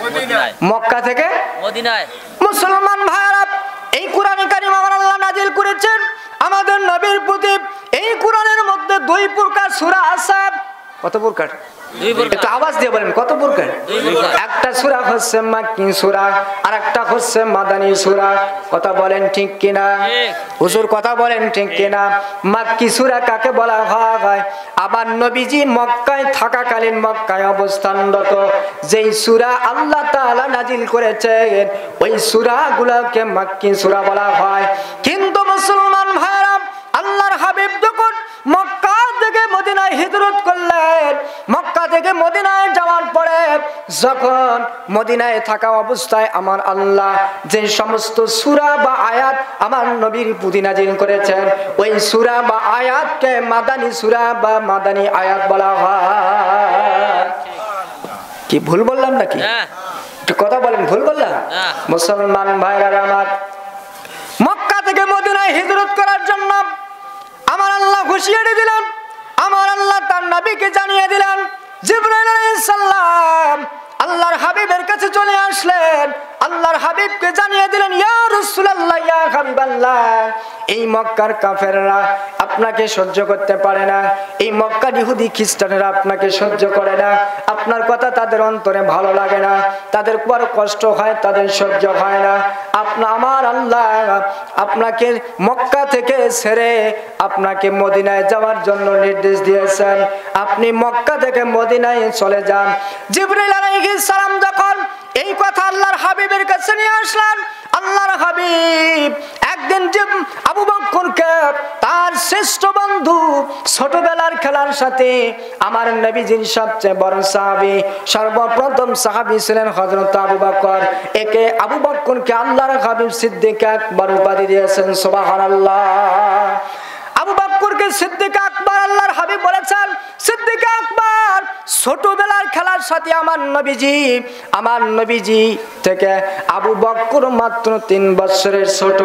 মদিনায়। মক্কা থেকে মদিনায়। মুসলমান ভাইরা, এই কোরআন কারীম আমার আল্লাহ নাজিল করেছেন আমাদের নবীর প্রতি। এই কোরআনের মধ্যে 2 প্রকার সূরা আছে। কত প্রকার? 2 প্রকার। একটু আওয়াজ দিয়ে বলেন, কত প্রকার? 2 প্রকার। একটা সূরা হচ্ছে মাক্কি সূরা, আর একটা হচ্ছে মাদানী সূরা। কথা বলেন ঠিক কিনা? ঠিক। হুজুর কথা বলেন ঠিক কিনা? মাক্কি সূরা কাকে বলা হয়? আবার নবীজি মক্কায় থাকাকালীন, মক্কায় অবস্থানরত যেই সূরা আল্লাহ তাআলা নাজিল করেছেন ওই সূরাগুলোকে মাক্কি সূরা বলা হয়। কিন্তু মুসলমান ভাইরা, আল্লাহর হাবিব যখন মক্কা থেকে মদিনায় হিজরত করলেন, মক্কা থেকে মদিনায় যাওয়ার পরে যখন মদিনায় থাকা অবস্থায় আমার আল্লাহ যে সমস্ত সূরা বা আয়াত আমার নবীর প্রতি নাজিল করেছেন ওই সূরা বা আয়াতকে মাদানী সূরা বা মাদানী আয়াত বলা হয়। কি ভুল বললাম নাকি? হ্যাঁ। একটু কথা বলেন, ভুল বললাম? না। মুসলমান ভাইরা আমার, মক্কা থেকে মদিনায় হিজরত করার জন্য আমার আল্লাহ হুঁশিয়ারি দিলেন, আমার আল্লাহ তার নবীকে জানিয়ে দিলেন। জিবরাইল আলাইহিস সালাম আল্লাহর হাবিবের কাছে চলে আসলেন, আল্লাহর হাবিবকে জানিয়ে দিলেন, ইয়া রাসূলুল্লাহ, ইয়া হাবিবাল্লাহ, এই মক্কার কাফেররা আপনাকে সহ্য করতে পারে না, এই মক্কার ইহুদি খ্রিস্টানেরা আপনাকে সহ্য করে না, আপনার কথা তাদের অন্তরে ভালো লাগে না, তাদের বড় কষ্ট হয়, তাদের সহ্য হয় না। আমার আল্লাহ আপনাকে মক্কা থেকে ছেড়ে আপনাকে মদিনায় যাওয়ার জন্য নির্দেশ দিয়েছেন, আপনি মক্কা থেকে মদিনায় চলে যান। জিবরাইল আলাইহিস সালাম যখন এই কথা আল্লাহর হাবিবের কাছে নিয়ে আসলেন, আল্লাহর হাবিব একদিন যে আবু বকরকে তার শ্রেষ্ঠ বন্ধু ছোটবেলার খেলার সাথে আমার নবীজির সবচেয়ে বড় সাহাবী, সর্বপ্রথম সাহাবী ছিলেন হযরত আবু বকর। একে আবু বকরকে আল্লাহর হাবিব সিদ্দিক আকবর উপাধি দিয়েছেন। সুবহানাল্লাহ। আবু বকরকে সিদ্দিক আকবর আল্লাহর হাবিব বলেছেন, সিদ্দিক আকবর ছোটবেলার খেলার সাথে আমার নবীজি থেকে আবু বকর মাত্র 3 বছরের ছোট।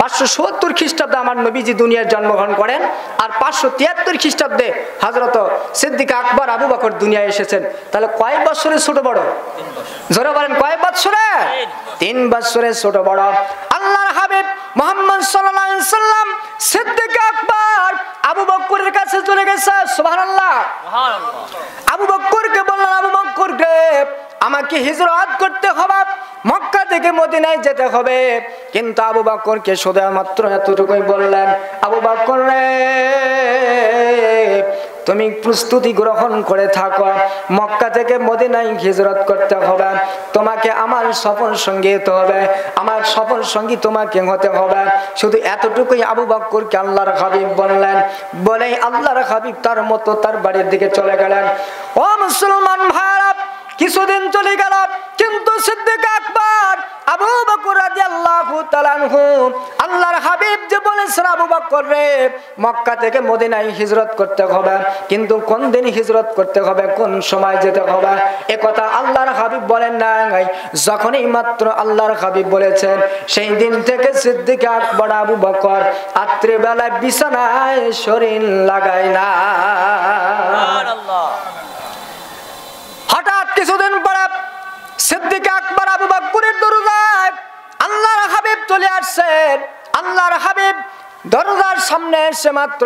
570 খ্রিস্টাব্দে আমার নবীজি দুনিয়ার জন্মগ্রহণ করেন, আর 573 খ্রিস্টাব্দে হযরত সিদ্দিক আকবর আবু বকর দুনিয়ায় এসেছেন। তাহলে কয় বছরের ছোট বড়? জোরে বলেন, কয় বছরে? 3 বছরের ছোট বড়। আল্লাহর হাবিব মুহাম্মদ সাল্লাল্লাহু আলাইহি সাল্লাম সিদ্দিক আকবর আবু বকরের কাছে চলে গেছে। সুবহানাল্লাহ। আবু বকরকে বললেন, আবু বকরকে আমাকে হিজরত করতে হবে, মক্কা থেকে মদিনায় যেতে হবে। কিন্তু আবু বকরকে শুধু মাত্র এতটুকুই বললেন, আবু বকর রে, তুমি প্রস্তুতি গ্রহণ করে থাকো, মক্কা থেকে মদিনায় হিজরত করতে হবে, তোমাকে আমার সফর সঙ্গী হতে হবে, আমার সফর সঙ্গী তোমাকে হতে হবে। শুধু এতটুকুই আবু বকরকে আল্লাহর হাবিব বললেন। বলেই আল্লাহর হাবিব তার মতো তার বাড়ির দিকে চলে গেলেন। ও মুসলমান ভাইরা, কিছুদিন চলে গেল, কিন্তু সিদ্দিক আকবর আবু বকর রাদিয়াল্লাহু তাআলা আনহু আল্লাহর হাবিব যে বলেছেন, আবু বকর রে, মক্কা থেকে মদিনায় হিজরত করতে হবে, কিন্তু কোন দিন হিজরত করতে হবে, কোন সময় যেতে হবে, এ কথা আল্লাহর হাবিব বলেন নাই। যখনই মাত্র আল্লাহর হাবিব বলেছেন, সেই দিন থেকে সিদ্দিক আকবর আবু বকর রাত্রি বেলায় বিছানায় শরীর লাগায় না। হঠাৎ কিছুদিন পরে সিদ্দিক আকবর আবু বকরের দরজায় আল্লাহর হাবিব চলে আসছেন। আল্লাহর হাবিব দরজার সামনে এসে মাত্র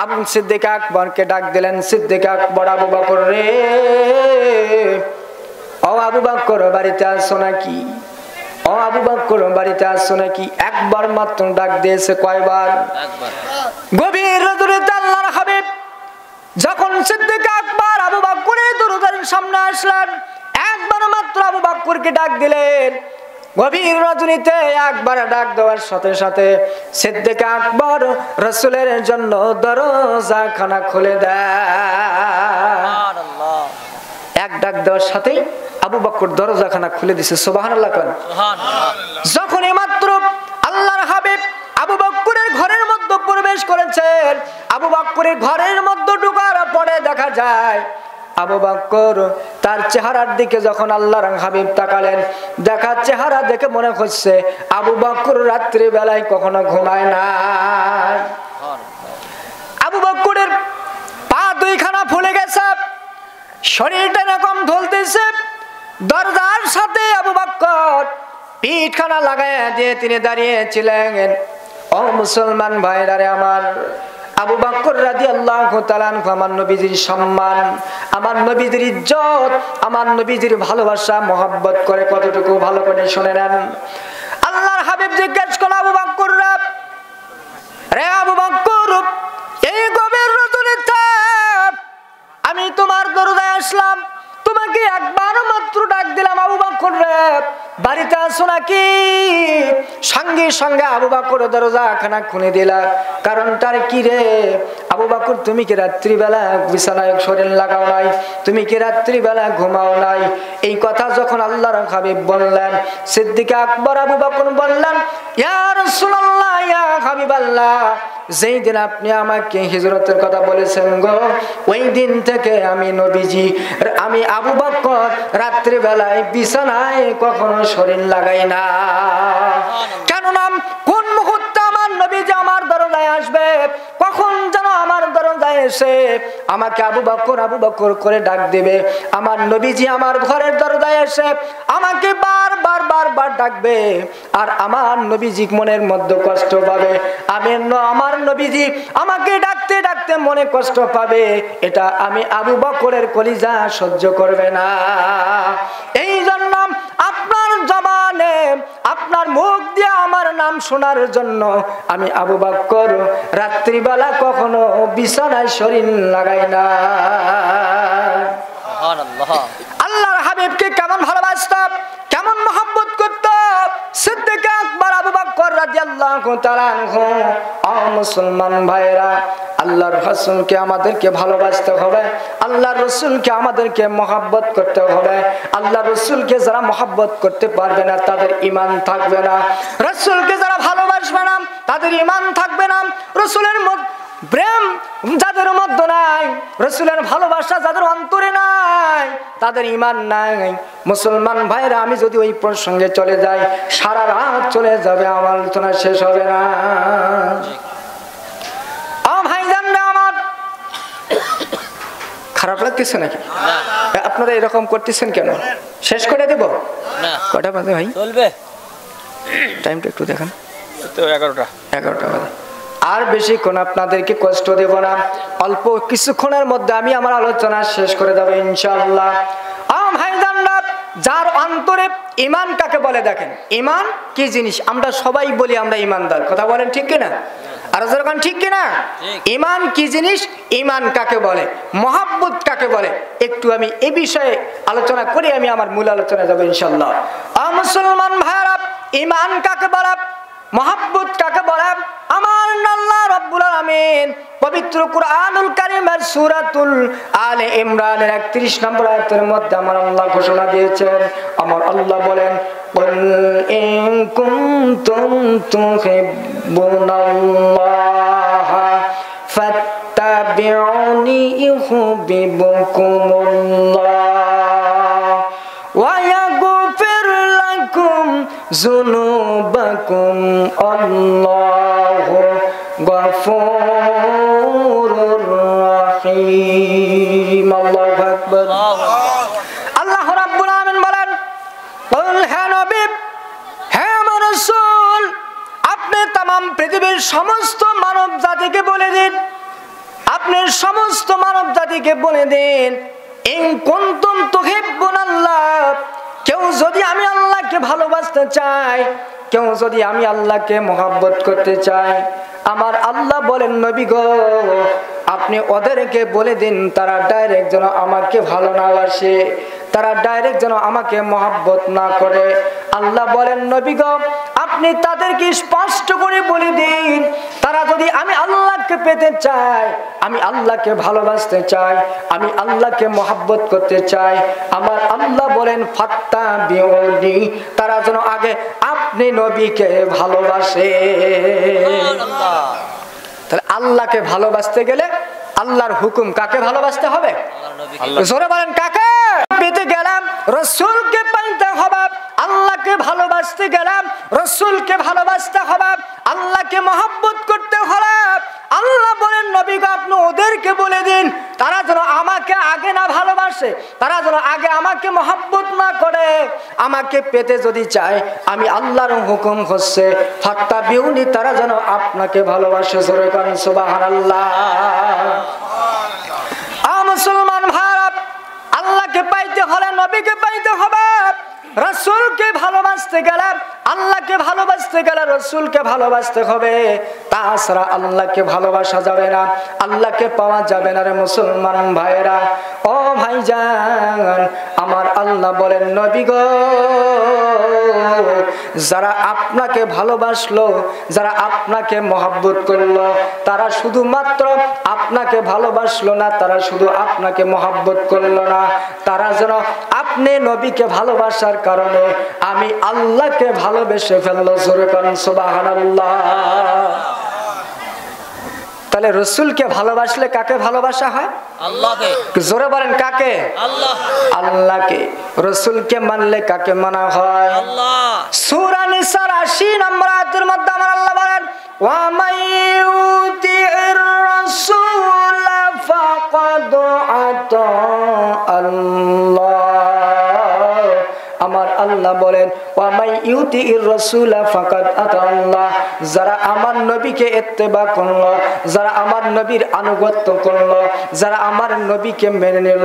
আবু সিদ্দিক আকবরকে ডাক দিলেন, সিদ্দিক আকবর আবু বকর রে, ও আবু বকর বাড়িতে আছো নাকি? ও আবু বকর বাড়িতে আসছো নাকি? একবার মাত্র ডাক দিয়েছে। কয়বার? একবার। গভীর রাতে আল্লাহর হাবিব যখন সিদ্দিক আকবর আবু বকরের দরজার সামনে আসলেন, একবার মাত্র আবু বকরকে ডাক দিলেন। গভীর রজনীতে একবার ডাক দেওয়ার সাথে সাথে সিদ্দিক আকবর রাসূলের জন্য দরজাখানা খুলে দেয়। সুবহানাল্লাহ। এক ডাক দেওয়ার সাথেই আবু বকর দরজাখানা খুলে দিয়েছে। সুবহানাল্লাহ। সুবহানাল্লাহ। যখন মাত্র আল্লাহর হাবিব আবু বকরের ঘরের মধ্যে প্রবেশ করেছেন, আবু বকরের ঘরের মধ্যে ঢোকার পরে দেখা যায় আবু বকর তার চেহারার দিকে যখন আল্লাহর হাবিব তাকালেন, দেখা চেহারা দেখে মনে হচ্ছে আবু বকর রাত্রি বেলায় কখনো ঘুমায় না। আবু বকরের পা দুইখানা ফুলে গেছে, শরীরটা এরকম ঢলতেছে। দরজার সাথে আবু বকর পিঠখানা লাগাইয়া দিয়ে তিনি দাঁড়িয়েছিলেন। ও মুসলমান ভাইরা রে আমার, আবু বকর রাদিয়াল্লাহু তাআলা আনহু আমার নবীজির সম্মান, আমার নবীজির ইজ্জত, আমার নবীজির ভালোবাসা মহব্বত করে কতটুকু ভালো করে শুনে নেন। আল্লাহর হাবিব জিজ্ঞেস করল আবু বকর রে আবু বকর, এই গভীর রজনীতে আমি তোমার দরজায় আসলাম, তোমাকে একবার মাত্র ডাক দিলাম আবু বকর রে বাড়িতে আসো নাকি? সঙ্গে সঙ্গে আবু বকর দরজাখানা খুলে দিলা। কারণটার কি রে আবু বকর, তুমি কি রাত্রিবেলা বিছানায় শরীর লাগাও নাই? তুমি কি রাত্রিবেলা ঘুমাও নাই? এই কথা যখন আল্লাহর হাবিব বললেন, সিদ্দিক আকবর আবু বকর বললেন, ইয়া রাসূলুল্লাহ, ইয়া হাবিবাল্লাহ, যেই দিন আপনি আমাকে হিজরতের কথা বলেছেন গো, ওই দিন থেকে আমি নবীজি, আমি আবু বকর রাত্রিবেলায় বিছানায় কখনো শরীর লাগাই না। কেননা কোন মুহূর্তে আমার নবীজি আমার দরজায় আসবে, কখন যেন আমার দরজায় এসে আমাকে আবু বকর আবু বকর করে ডাক দেবে। আমার নবীজি আমার ঘরের দরজায় এসে আমাকে বারবার বারবার ডাকবে, আর আমার নবীজি মনের মধ্যে কষ্ট পাবে। আমার নবীজি আমাকে ডাকতে ডাকতে মনে কষ্ট পাবে, এটা আমি আবু বকরের কলিজা সহ্য করবে না। এই জন্য আপনার জবানে আপনার মুখ দিয়ে আমার নাম শোনার জন্য আমি আবু বকর রাত্রিবেলা কখনো বিছানায় শরীর লাগাই না। আল্লাহর হাবিবকে কেমন ভালোবাসতাম, কেমন মহব্বত করতাম সিদ্দিক আকবর আবু বকর রাদিয়াল্লাহু তাআলা আনহু। ও মুসলমান ভাইরা, আল্লাহর রাসূলকে আমাদেরকে ভালোবাসতে হবে, আল্লাহর রাসূলকে আমাদেরকে মহব্বত করতে হবে। আল্লাহর রাসূলকে যারা মহব্বত করতে পারবে না তাদের ঈমান থাকবে না, রাসূলকে যারা ভালোবাসবে না তাদের ঈমান থাকবে না। রাসূলের প্রেম যাদের মধ্যে নাই, রাসূলের ভালোবাসা যাদের অন্তরে নাই, তাদের ঈমান নাই। মুসলমান ভাইরা, আমি যদি ওই প্রসঙ্গে চলে যাই সারা রাত চলে যাবে, আমার আলোচনা শেষ হবে না। আমার খারাপ লাগতেছে নাকি? আপনারা এরকম করতেছেন কেন? শেষ করে দেব? কটা বাজে ভাই? চলবে, টাইমটা একটু দেখেন তো 11টা বাজে। আর বেশিক্ষণ আপনাদেরকে কষ্ট দেব না, অল্প কিছুক্ষণের মধ্যে আমি আমার আলোচনা শেষ করে দেবো ইনশাআল্লাহ। যার অন্তরে ঈমান কাকে বলে দেখেন, ঈমান কি জিনিস আমরা সবাই বলি আমরা ঈমানদার, কথা বলেন ঠিক কিনা? আর যখন ঠিক কিনা? ঈমান কি জিনিস, ঈমান কাকে বলে, মহব্বত কাকে বলে, একটু আমি এই বিষয়ে আলোচনা করে আমি আমার মূল আলোচনা যাব ইনশাআল্লাহ। মুসলমান ভাইরা, ঈমান কাকে বলে, মহব্বত কাকে বলে? আমার আল্লাহ রাব্বুল আলামিন পবিত্র কুরআনুল কারীমের সূরাতুল আলে ইমরানের 31 নম্বর আয়াতের মধ্যে আমার আল্লাহ ঘোষণা দিয়েছেন। আমার আল্লাহ বলেন, কুল ইন কুনতুম তুহিব্বুনাল্লাহ ফাত্তাবিউনি ইউহিব্বুকুমুল্লাহ ওয়া ইয়াগফির লাকুম যুনুবাকুম আল্লাহু গফুরুর রহিম। আল্লাহু আকবার। আল্লাহ রাব্বুল আলামিন বলেন, কুল হে নবী, হে আমার রাসূল, আপনি तमाम পৃথিবীর সমস্ত মানব জাতিকে বলে দিন, আপনি সমস্ত মানব জাতিকে বলে দিন, ইন কুনতুম তুহিব্বুনাল্লাহ, কেউ যদি আমি আল্লাহকে ভালোবাসতে চাই, কেউ যদি আমি আল্লাহকে মহব্বত করতে চাই, আমার আল্লাহ বলেন নবী গো আপনি ওদেরকে বলে দিন তারা ডাইরেক্ট যেন আমাকে ভালো না বাসে, তারা ডাইরেক্ট যেন আমাকে মহব্বত না করে। আল্লাহ বলেন নবী গো আপনি তাদেরকে স্পষ্ট করে বলে দিন তারা যদি আমি আল্লাহকে পেতে চাই, আমি আল্লাহকে ভালোবাসতে চাই, আমি আল্লাহকে মহব্বত করতে চাই, আমার আল্লাহ বলেন ফাত্তাবিউনি, তারা যেন আগে আপনি নবীকে ভালোবাসে। তাহলে আল্লাহকে ভালোবাসতে গেলে আল্লাহর হুকুম কাকে ভালোবাসতে হবে? জোরে বলেন কাকে? পেতে গেলাম রাসূলকে পাইতে হবে, আল্লাহকে ভালোবাসতে গেলাম রাসূলকে ভালোবাসতে হবে, আল্লাহকে মহব্বত করতে হবে। আল্লাহ বলেন নবী গো আপনি ওদেরকে বলে দিন তারা যেন আমাকে আগে না ভালোবাসে, তারা যেন আগে আমাকে মহব্বত না করে, আমাকে পেতে যদি চায় আমি আল্লাহর হুকুম হচ্ছে ফাত্তাবিউনি, তারা যেন আপনাকে ভালোবাসে। জোরে বলেন সুবহানাল্লাহ। মুসলমান ভারত, আল্লাহকে পাইতে হলে নবীকে পাইতে হবে, রাসূলকে ভালোবাসতে গেলে আল্লাহকে ভালোবাসতে গেলে রাসূলকে ভালোবাসতে হবে, তাছাড়া আল্লাহকে ভালোবাসা যাবে না, আল্লাহকে পাওয়া যাবে না রে মুসলমান ভাইরা। ও ভাইজান আমার আল্লাহ বলেন নবী গো যারা আপনাকে ভালোবাসলো, যারা আপনাকে মহব্বত করলো, তারা শুধুমাত্র আপনাকে ভালোবাসলো না, তারা শুধু আপনাকে মহব্বত করলো না, তারা যেন আপনি নবীকে ভালোবাসার কারণে আমি আল্লাহকে ভালোবেসে ফেললো। জোরে বলেন সুবহানাল্লাহ। তাহলে রাসূলকে ভালোবাসলে কাকে ভালোবাসা হয়? আল্লাহকে। জোরে বলেন কাকে? আল্লাহ। আল্লাহকে। রাসূলকে মানলে কাকে মানা হয়? আল্লাহ। সূরা নিসার 80 নম্বর আয়াতের মধ্যে আমার আল্লাহ বলেন ওয়া মাইয়ুতির রাসূল ফাকাদ আতা আল্লাহ। আমার আল্লাহ বলেন ওয়া মাইয়ুতির রাসূল ফাকাদ আতা আল্লাহ, যারা আমার নবীকে ইত্তেবা করলো, যারা আমার নবীর আনুগত্য করলো, যারা আমার নবীকে মেনে নিল,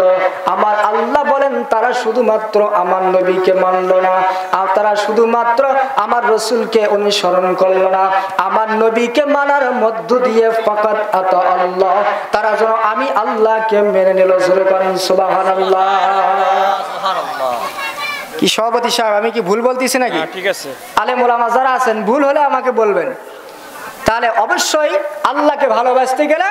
আমার আল্লাহ বলেন তারা শুধুমাত্র আমার নবীকে মানলো না, আর তারা শুধুমাত্র আমার রাসূলকে অনুসরণ করলো না, আমার নবীকে মানার মধ্য দিয়ে ফাকাদ আতা আল্লাহ, তারা যেন আমি আল্লাহকে মেনে নিল। জোরে বলেন সুবহানাল্লাহ। সুবহানাল্লাহ। কি সভাপতি সাহেব আমি কি ভুল বলতেছি নাকি? ঠিক আছে। আলেম ওলামা যারা আছেন ভুল হলে আমাকে বলবেন। তাহলে অবশ্যই আল্লাহকে ভালোবাসতে গেলে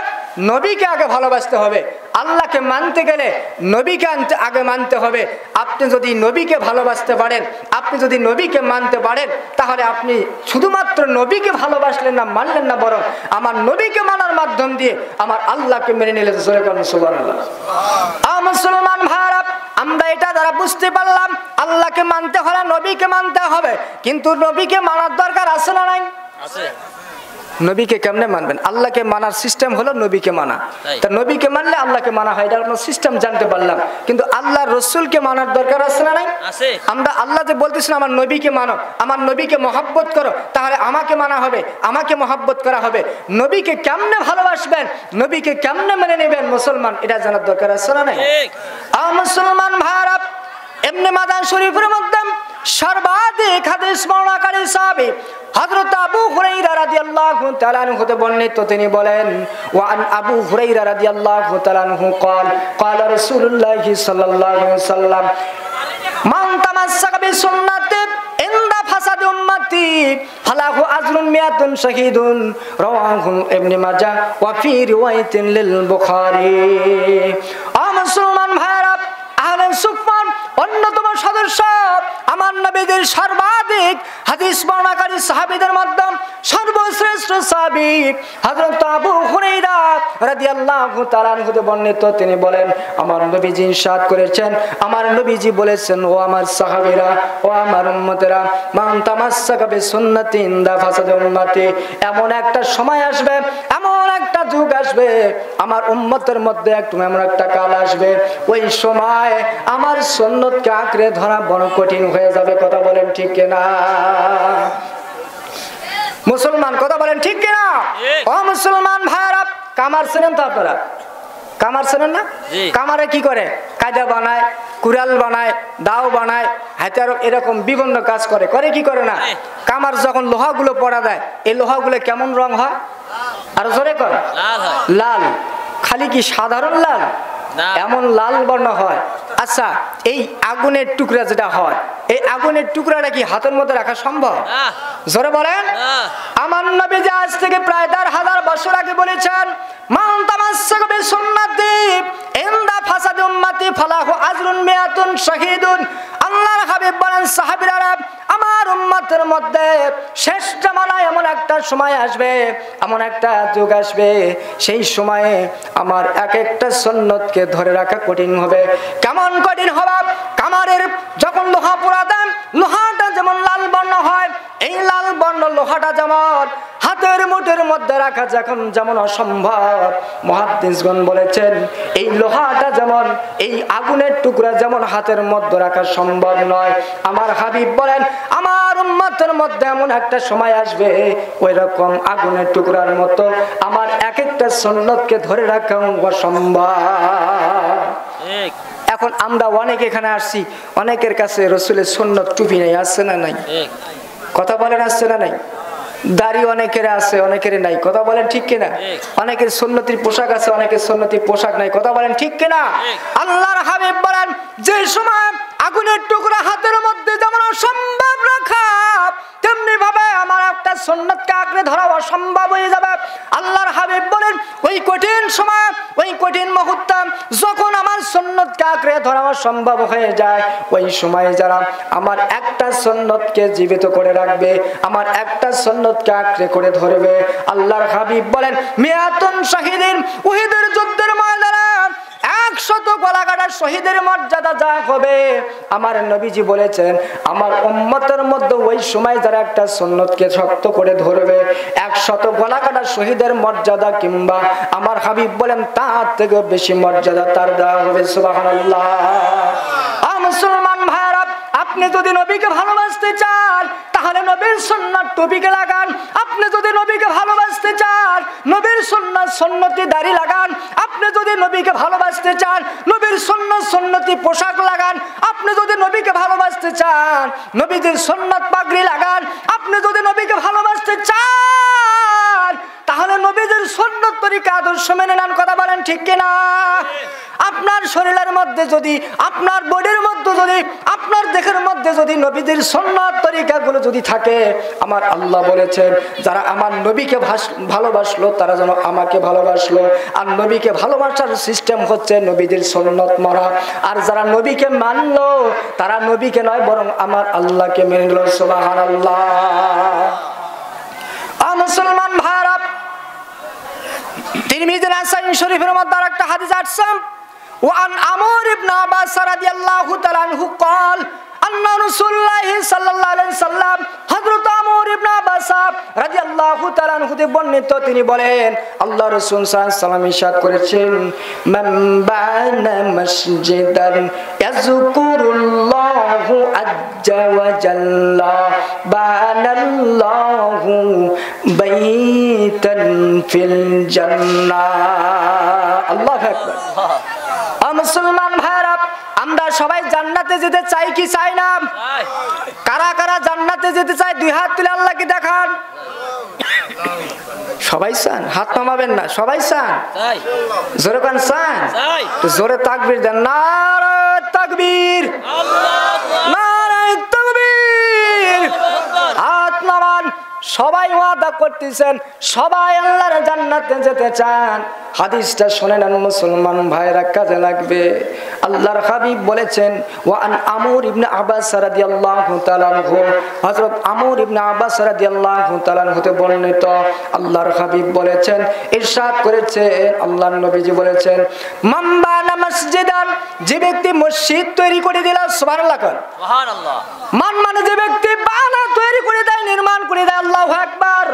নবীকে আগে ভালোবাসতে হবে, আল্লাহকে মানতে গেলে নবীকে আগে মানতে হবে। আপনি যদি নবীকে ভালোবাসতে পারেন, আপনি যদি নবীকে মানতে পারেন, তাহলে আপনি শুধুমাত্র নবীকে ভালোবাসলেন না, মানলেন না, বরং আমার নবীকে মানার মাধ্যম দিয়ে আমার আল্লাহকে মেনে নিলেন। সুবহানাল্লাহ। মুসলমান ভাইরা, আমরা এটা দ্বারা বুঝতে পারলাম আল্লাহকে মানতে হলে নবীকে মানতে হবে, কিন্তু নবীকে মানার দরকার আছে না নাই? আছে। নবীকে কেমনে মানবেন? আল্লাহকে মানার সিস্টেম হলো নবীকে মানা, তা নবীকে মানলে আল্লাহকে মানা হয়, এটা আমরা সিস্টেম জানতে পারলাম। কিন্তু আল্লাহর রাসূলকে মানার দরকার আছে না নাই? আছে। আমরা আল্লাহ যে বলতেছেন আমার নবীকে মানো, আমার নবীকে মহব্বত করো, তাহলে আমাকে মানা হবে, আমাকে মহব্বত করা হবে। নবীকে কেমনে ভালোবাসবেন, নবীকে কেমনে মেনে নেবেন মুসলমান, এটা জানার দরকার আছে না নাই? মুসলমান ভাইরা, ইবনে মাজাহ শরীফের মধ্যে সর্বাধিক হাদিস বর্ণনাকারী সাহাবী হযরত আবু হুরায়রা রাদিয়াল্লাহু তাআলা আনহু হতে বর্ণিত, তিনি বলেন ওয়া আন আবু হুরায়রা রাদিয়াল্লাহু তাআলা আনহু قال قال رسول الله صلى الله عليه وسلم মান তামাসসাকা বিসুন্নতি ইনদা ফাসাদ উম্মতি ফালাহু আজরুন মিয়াতুন শাহীদুন রাওয়াহু ইবনে মাজাহ ওয়া ফি রিওয়ায়াতিন লিল বুখারী। মুসলমান ভাইরা, আহলে সুফফার অন্যতম সদস্য, আমার নবীদের সর্বাধিক হাদিস বর্ণনাকারী সাহাবীদের মধ্যে সর্বশ্রেষ্ঠ সাহাবী হযরত আবু হুরায়রা রাদিয়াল্লাহু তাআলা আনহু বর্ণিত, তিনি বলেন আমার নবীজি ইরশাদ করেছেন, আমার নবীজি বলেছেন ও আমার সাহাবীরা, ও আমার উম্মতেরা, মান তামাসসাকা বিসুন্নতি ইনদা ফাসাদ উম্মতি, এমন একটা সময় আসবে, এমন একটা যুগ আসবে, আমার উম্মতের মধ্যে এমন একটা কাল আসবে, ওই সময় আমার সুন্নতকে আঁকড়ে ধরা বড় কঠিন হয়ে যাবে। কথা বলেন ঠিক কিনা মুসলমান? কথা বলেন ঠিক কিনা? ও মুসলমান ভাইরা, কামার চেনেন তো আপনারা? কামার চেনেন না? কামারে কি করে? কায়দা বানায়, কুড়াল বানায়, দাও বানায়, হাতিয়ার এরকম বিভিন্ন কাজ করে, করে কি করে না? কামার যখন লোহাগুলো পড়া দেয়, এই লোহাগুলো কেমন রং হয়? আর জোরে কর। লাল। খালি কি সাধারণ লাল? এমন লাল বর্ণ হয়। আচ্ছা, এই আগুনের টুকরা যেটা হয়, এই আগুনের টুকরাটা কি হাতের মধ্যে রাখা সম্ভব? জোরে বলেন। আমার নবী যে আজ থেকে প্রায় ৪,০০০ বছর আগে বলেছেন, মান তামাসসাকা বিসুন্নতি ইনদা ফাসাদি উম্মতি ফালাহু আজরুন মিয়াতুন শাহীদুন। আল্লাহর হাবিব বলেন, সাহাবীরা, আমার উম্মতের মধ্যে শেষ জামানায় এমন একটা সময় আসবে, এমন একটা যুগ আসবে, সেই সময়ে আমার এক একটা সুন্নতকে ধরে রাখা কঠিন হবে। কেমন কঠিন হবে? কামারের যখন লোহা পোড়া দেন, লোহাটা যেমন লাল বর্ণ হয়, এই লাল বর্ণ লোহাটা যেমন হাতের মুঠের মধ্যে রাখা যেমন অসম্ভব, মুহাদ্দিসগণ বলেছেন এই লোহাটা যেমন, এই আগুনের টুকরা যেমন হাতের মধ্যে রাখা সম্ভব নয়, আমার হাবিব বলেন আমার উম্মতের মধ্যে এমন একটা সময় আসবে, ওই রকম আগুনের টুকরার মতো আমার এক একটা সুন্নতকে ধরে রাখা অসম্ভব। এখন আমরা অনেক এখানে আসছি, অনেকের কাছে রাসূলের সুন্নত টুপি নেই, আছে না নাই? কথা বলেন, আসছে না নাই? দাড়ি অনেকের আছে, অনেকের নাই, কথা বলেন ঠিক কিনা? অনেকের সুন্নতির পোশাক আছে, অনেকের সুন্নতির পোশাক নাই, কথা বলেন ঠিক কিনা? আল্লাহর হাবিব বলেন, যে সময় আগুনের টুকরা হাতের মধ্যে যেমন অসম্ভব রাখা, তেমনি ভাবে আমার একটা সুন্নতকে আঁকড়ে ধরা অসম্ভব হয়ে যাবে। আল্লাহর হাবিব বলেন, ওই কঠিন সময়, ওই কঠিন মুহূর্ত যখন আমার সুন্নতকে আঁকড়ে ধরা অসম্ভব হয়ে যায়, ওই সময় যারা আমার একটা সুন্নতকে জীবিত করে রাখবে, আমার একটা সুন্নতকে আঁকড়ে করে ধরবে, আল্লাহর হাবিব বলেন মিয়াতুন শাহীদিন, উহুদের যুদ্ধের ময়দানে 100 গলাকাটা শহীদের মর্যাদা যা হবে, আমার নবীজি বলেছেন আমার উম্মতের মধ্যে ওই সময় যারা একটা সুন্নতকে শক্ত করে ধরবে, 100 গলাকাটা শহীদের মর্যাদা, কিংবা আমার হাবিব বলেন তার থেকে বেশি মর্যাদা তার দেওয়া হবে। সুবহানাল্লাহ। মুসলমান ভাইরা, আপনি যদি নবীকে ভালোবাসতে চান তাহলে নবীর সুন্নাত টুপিকে লাগান। আপনি যদি নবীকে ভালোবাসতে চান নবীর সুন্নাত সুন্নতি দাড়ি লাগান। আপনি যদি নবীকে ভালোবাসতে চান নবীর সুন্নাত সুন্নতি পোশাক লাগান। আপনি যদি নবীকে ভালোবাসতে চান নবীদের সুন্নাত পাগড়ি লাগান। আপনি যদি নবীকে ভালোবাসতে চান তাহলে নবীদের সুন্নাত তরিকা আদর্শ মেনে নেন। কথা বলেন ঠিক কিনা? আপনার শরীরের মধ্যে যদি, আপনার বডির মধ্যে যদি, আপনার দেহের মধ্যে যদি নবীদের সুন্নাত তরিকাগুলো যদি থাকে, আমার আল্লাহ বলেছেন যারা আমার নবীকে ভালোবাসলো তারা যেন আমাকে ভালোবাসলো। আর নবীকে ভালোবাসার সিস্টেম হচ্ছে নবীদের সুন্নাত মানা। আর যারা নবীকে মানলো তারা নবীকে নয় বরং আমার আল্লাহকে মেনে নিল। সুবহানাল্লাহ। মুসলমান ভাইরা, তিরমিজি নাসাই শরীফের মধ্যে আরেকটা হাদিস আছে, ওয়ান আমর ইবনে আব্বাস রাদিয়াল্লাহু তাআলা আনহু قال আন্না রাসূলুল্লাহ সাল্লাল্লাহু আলাইহি সাল্লাম, হযরত আমর ইবনে আব্বাস রাদিয়াল্লাহু তাআলা আনহু থেকে বর্ণিত, তিনি বলেন আল্লাহর রাসূল সাল্লাল্লাহু আলাইহি সাল্লাম ইরশাদ করেছেন, মান বানা মসজিদান ইয়াযকুরুল্লাহু আজ্জা ওয়া জাল্লা বানাল্লাহু বাইতান ফিল জান্নাহ। আল্লাহু আকবার। মুসলমান ভাইরা, আমরা সবাই জান্নাতে যেতে চাই কি চাই না? কারা কারা জান্নাতে যেতে চায় দুই হাত তুলে আল্লাহকে দেখান। সবাই চান? হাত নামাবেন না। সবাই চান? জোরে কান চান? জোরে তাকবীর দেন। নারে তাকবীর, নারে তাকবীর। হাত নামান। সবাই ওয়াদা করতেছেন, সবাই আল্লাহর জান্নাতে যেতে চান। হাদিসটা শুনে নেন মুসলমান ভাইরা, কাজে লাগবে। আল্লাহর হাবিব বলেছেন, ওয়ান আমর ইবনে আব্বাস রাদিয়াল্লাহু তাআলা আনহু, হযরত আমর ইবনে আব্বাস রাদিয়াল্লাহু তাআলা আনহু তে বর্ণিত, আল্লাহর হাবিব বলেছেন, ইরশাদ করেছেন, আল্লাহর নবীজি বলেছেন, মান বানা মসজিদান, যে ব্যক্তি মসজিদ তৈরি করে দিল, সুবহানাল্লাহ কর। সুবহানাল্লাহ। মান মানে যে ব্যক্তি বানা তৈরি করে দেয়, নির্মাণ করে দেয়। আল্লাহু আকবার।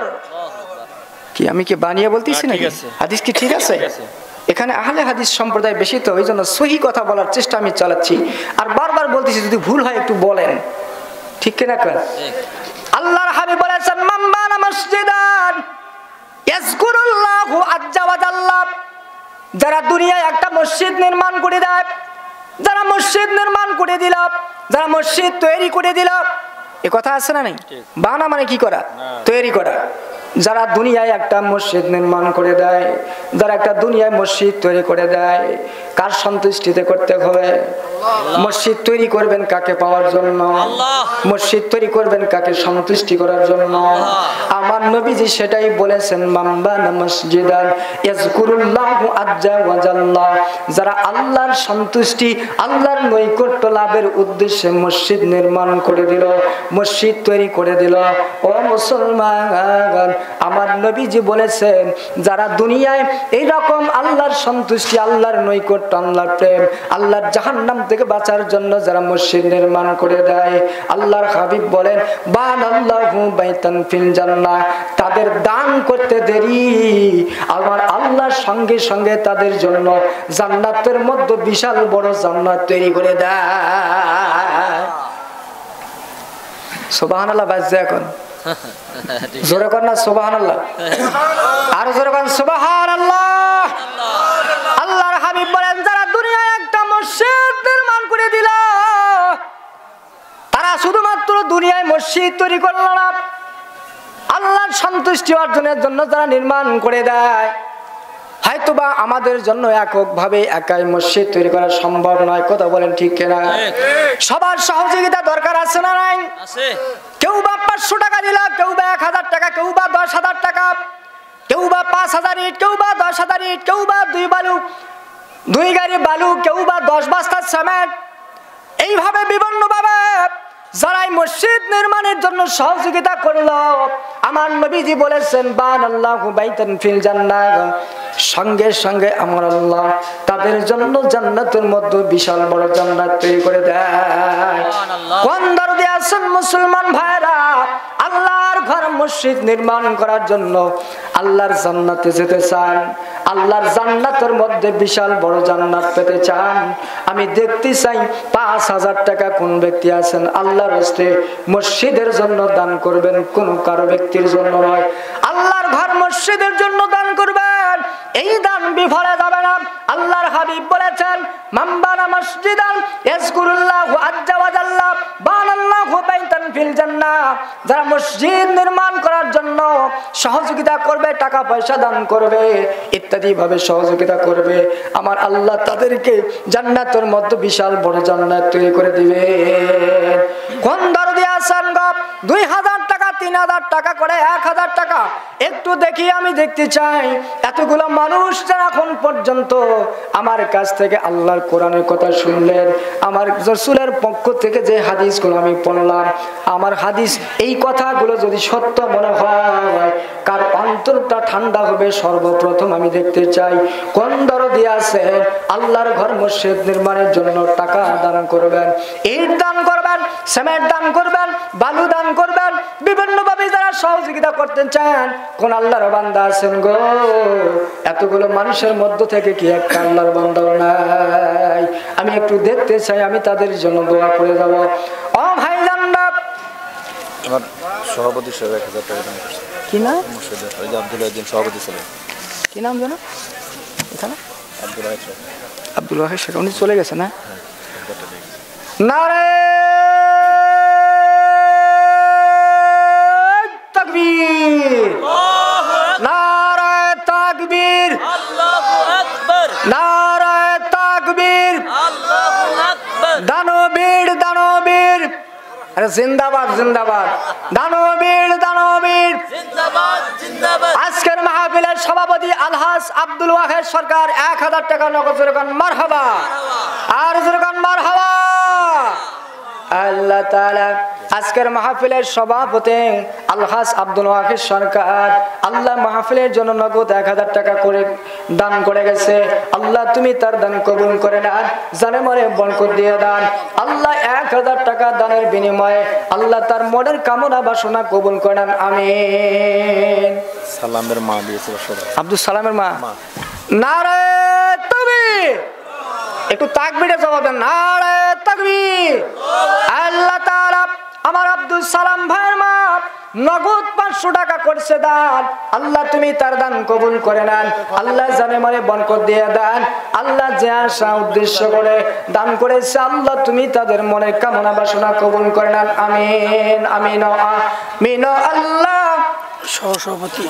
কি আমি কি বানিয়ে বলতেছি না? হাদিস কি ঠিক আছে? এখানে আহলে হাদিস সম্প্রদায় বেশি, তো ওই জন্য সহি কথা বলার চেষ্টা আমি চালাচ্ছি। আর বারবার বলতেছি, যদি ভুল হয় একটু বলেন, ঠিক কিনা? আল্লাহর হাবিব বলেছেন, মান বানা মসজিদান ইয়াযকুরুল্লাহু আজ্জা ওয়া জাল্লা, যারা দুনিয়ায় একটা মসজিদ নির্মাণ করে দেয়, যারা মসজিদ নির্মাণ করে দিল, যারা মসজিদ তৈরি করে দিল, এ কথা আছে না নাই? বানা মানে কি করা? তৈরি করা। যারা দুনিয়ায় একটা মসজিদ নির্মাণ করে দেয়, যারা একটা দুনিয়ায় মসজিদ তৈরি করে দেয়, কার সন্তুষ্টিতে করতে হবে? মসজিদ তৈরি করবেন কাকে পাওয়ার জন্য? মসজিদ তৈরি করবেন কাকে সন্তুষ্টি করার জন্য? আমার নবীজি সেটাই বলেছেন, মাম্বানা মসজিদান ইয়াজকুরুল্লাহু আজ্জা ওয়া জাল্লা, যারা আল্লাহর সন্তুষ্টি, আল্লাহর নৈকট্য লাভের উদ্দেশ্যে মসজিদ নির্মাণ করে দিল, মসজিদ তৈরি করে দিল, ও মুসলমান, আমার নবীজি বলেছেন যারা দুনিয়ায় এই রকম আল্লাহর সন্তুষ্টি, আল্লাহর নৈকট্য, আল্লাহর প্রেম, আল্লাহর জাহান্নাম থেকে বাঁচার জন্য যারা মসজিদ নির্মাণ করে দেয়, আল্লাহর হাবিব বলেন বানাল্লাহু বাইতান ফিল জান্নাহ, তাদের দান করতে দেরি আমার আল্লাহর সঙ্গে সঙ্গে তাদের জন্য জান্নাতের মধ্যে বিশাল বড় জান্নাত তৈরি করে দেয়। সুবহানাল্লাহ। বাজছে এখন জোরে কর না সুবহানাল্লাহ, আর জোরে কর সুবহানাল্লাহ। আল্লাহর হাবিব বলেন যারা দুনিয়ায় একটা মসজিদ নির্মাণ করে দিল, তারা শুধুমাত্র দুনিয়ায় মসজিদ তৈরি করল না, আল্লাহর সন্তুষ্টি অর্জনের জন্য যারা নির্মাণ করে দেয়, হয়তোবা আমাদের জন্য এককভাবে একাই মসজিদ তৈরি করা সম্ভব নয়, কথা বলেন ঠিক কিনা? সবার সহযোগিতা দরকার আছে না নাই? কেউ বা 500 টাকা দিল, কেউ বা 1000 টাকা, কেউ বা 10,000 টাকা, কেউ বা 5,000 ইট, কেউ বা 10,000 ইট, কেউ বা 2 গাড়ি বালু, কেউ বা 10 বস্তা সিমেন্ট। এইভাবে বিভিন্নভাবে যারাই মসজিদ নির্মাণের জন্য সহযোগিতা করলো, আমার নবীজি বলেছেন বানাল্লাহু বাইতান ফিল জান্নাহ, সঙ্গে সঙ্গে আমার আল্লাহ তাদের জন্য জান্নাতের মধ্যে বিশাল বড় জান্নাত তৈরি করে দেয়। কোন দরদি আছেন মুসলমান ভাইরা, আল্লাহর ঘর মসজিদ নির্মাণ করার জন্য আল্লাহর জান্নাতে যেতে চান, আল্লাহর জান্নাতের মধ্যে বিশাল বড় জান্নাত পেতে চান? আমি দেখতে চাই 5,000 টাকা কোন ব্যক্তি আছেন আল্লাহর রাস্তে মসজিদের জন্য দান করবেন, কোন কারো ব্যক্তির জন্য নয়, আল্লাহর ঘর মসজিদের জন্য দান করবেন। এই দান বিফলে যাবে না। আল্লাহর হাবিব বলেছেন মাম্বানা মসজিদান ইয়াজকুরুল্লাহু আজ্জা ওয়া জাল্লা বানাল্লাহু বাইতান ফিল জান্নাহ, যারা মসজিদ নির্মাণ করার জন্য সহযোগিতা করবে, টাকা পয়সা দান করবে, ইত্যাদি ভাবে সহযোগিতা করবে, আমার আল্লাহ তাদেরকে জান্নাতের মধ্যে বিশাল বড় জান্নাত তৈরি করে দিবে। কোন দরদি আছেন গো 2,000 টাকা, 3,000 টাকা করে 1,000 টাকা? একটু দেখি, আমি দেখতে চাই এতগুলো মানুষ যারা এখন পর্যন্ত আমার কাছ থেকে আল্লাহর কোরআনের কথা শুনলেন, আমার রাসূলের পক্ষ থেকে যে হাদিসগুলো আমি পড়লাম, আমার হাদিস এই কথাগুলো যদি সত্য মনে হয়, কার অন্তরটা ঠান্ডা হবে? সর্বপ্রথম আমি দেখতে চাই কোন দরদি আছে আল্লাহর ঘর মসজিদ নির্মাণের জন্য টাকা দান করবেন, ইট দান করবেন, সিমেন্ট দান করবেন, বালু দান করবেন, বিভিন্নভাবে যারা সহযোগিতা করতে চান, কোন আল্লাহর বান্দা আছেন গো? এতগুলো মানুষের মধ্য থেকে কি একটা আল্লাহর বান্দাও নাই? আমি একটু দেখতে চাই, আমি তাদের জন্য দোয়া করে যাব। ও ভাই জান্নাত, আমার সভাপতি সাহেব 1,000 টাকা দান করেছে। কি নাম? মুর্শিদা ওই যে আব্দুল আদিন সভাপতি ছিলেন। কি নাম জানো এখানে? আব্দুল আদিন। আব্দুল ওয়াহিদ শেখ, উনি চলে গেছে না? হ্যাঁ। নারে তাকবীর, নারে তাকবীর, আল্লাহু আকবার, নারে তাকবীর, আল্লাহু আকবার, দানবীর দানবীর, আরে জিন্দাবাদ জিন্দাবাদ, দানবীর দানবীর জিন্দাবাদ জিন্দাবাদ। আজকের মাহফিলের সভাপতি আলহাজ আব্দুল ওয়াহিদ সরকার 1,000 টাকা নগদ জোরগান মারহাবা, আর জোরগান মারহাবা। আল্লাহ তাআলা আজকের মাহফিলের সভাপতি আলহাজ আব্দুল ওয়াহিদ সরকার আল্লাহ মাহফিলের জন্য নগদ 1,000 টাকা করে দান করে গেছে। আল্লাহ তুমি তার দান কবুল করে নেন, জানে মনে বরকত দিয়ে দান। আল্লাহ 1,000 টাকা দানের বিনিময়ে আল্লাহ তার মনের কামনা বাসনা কবুল করে নেন, আমিন। সালামের মা দিয়েছে আব্দুল সালামের মা। নারে তাকবীর, একটু তাকবীরে জবাব দেন, নারে তাকবীর। আল্লাহ তাআলা আমার আব্দুল সালাম ভাইয়ের মা নগদ 500 টাকা করছে দান, আল্লাহ তুমি তার দান কবুল করে নেন। আল্লাহ জানে মানে বরকত দিয়ে দেন। আল্লাহ যে আশা উদ্দেশ্য করে দান করেছে আল্লাহ তুমি তাদের মনের কামনা বাসনা কবুল করে নেন। আমিন আমিন আমিন। আল্লাহ সহসভাপতি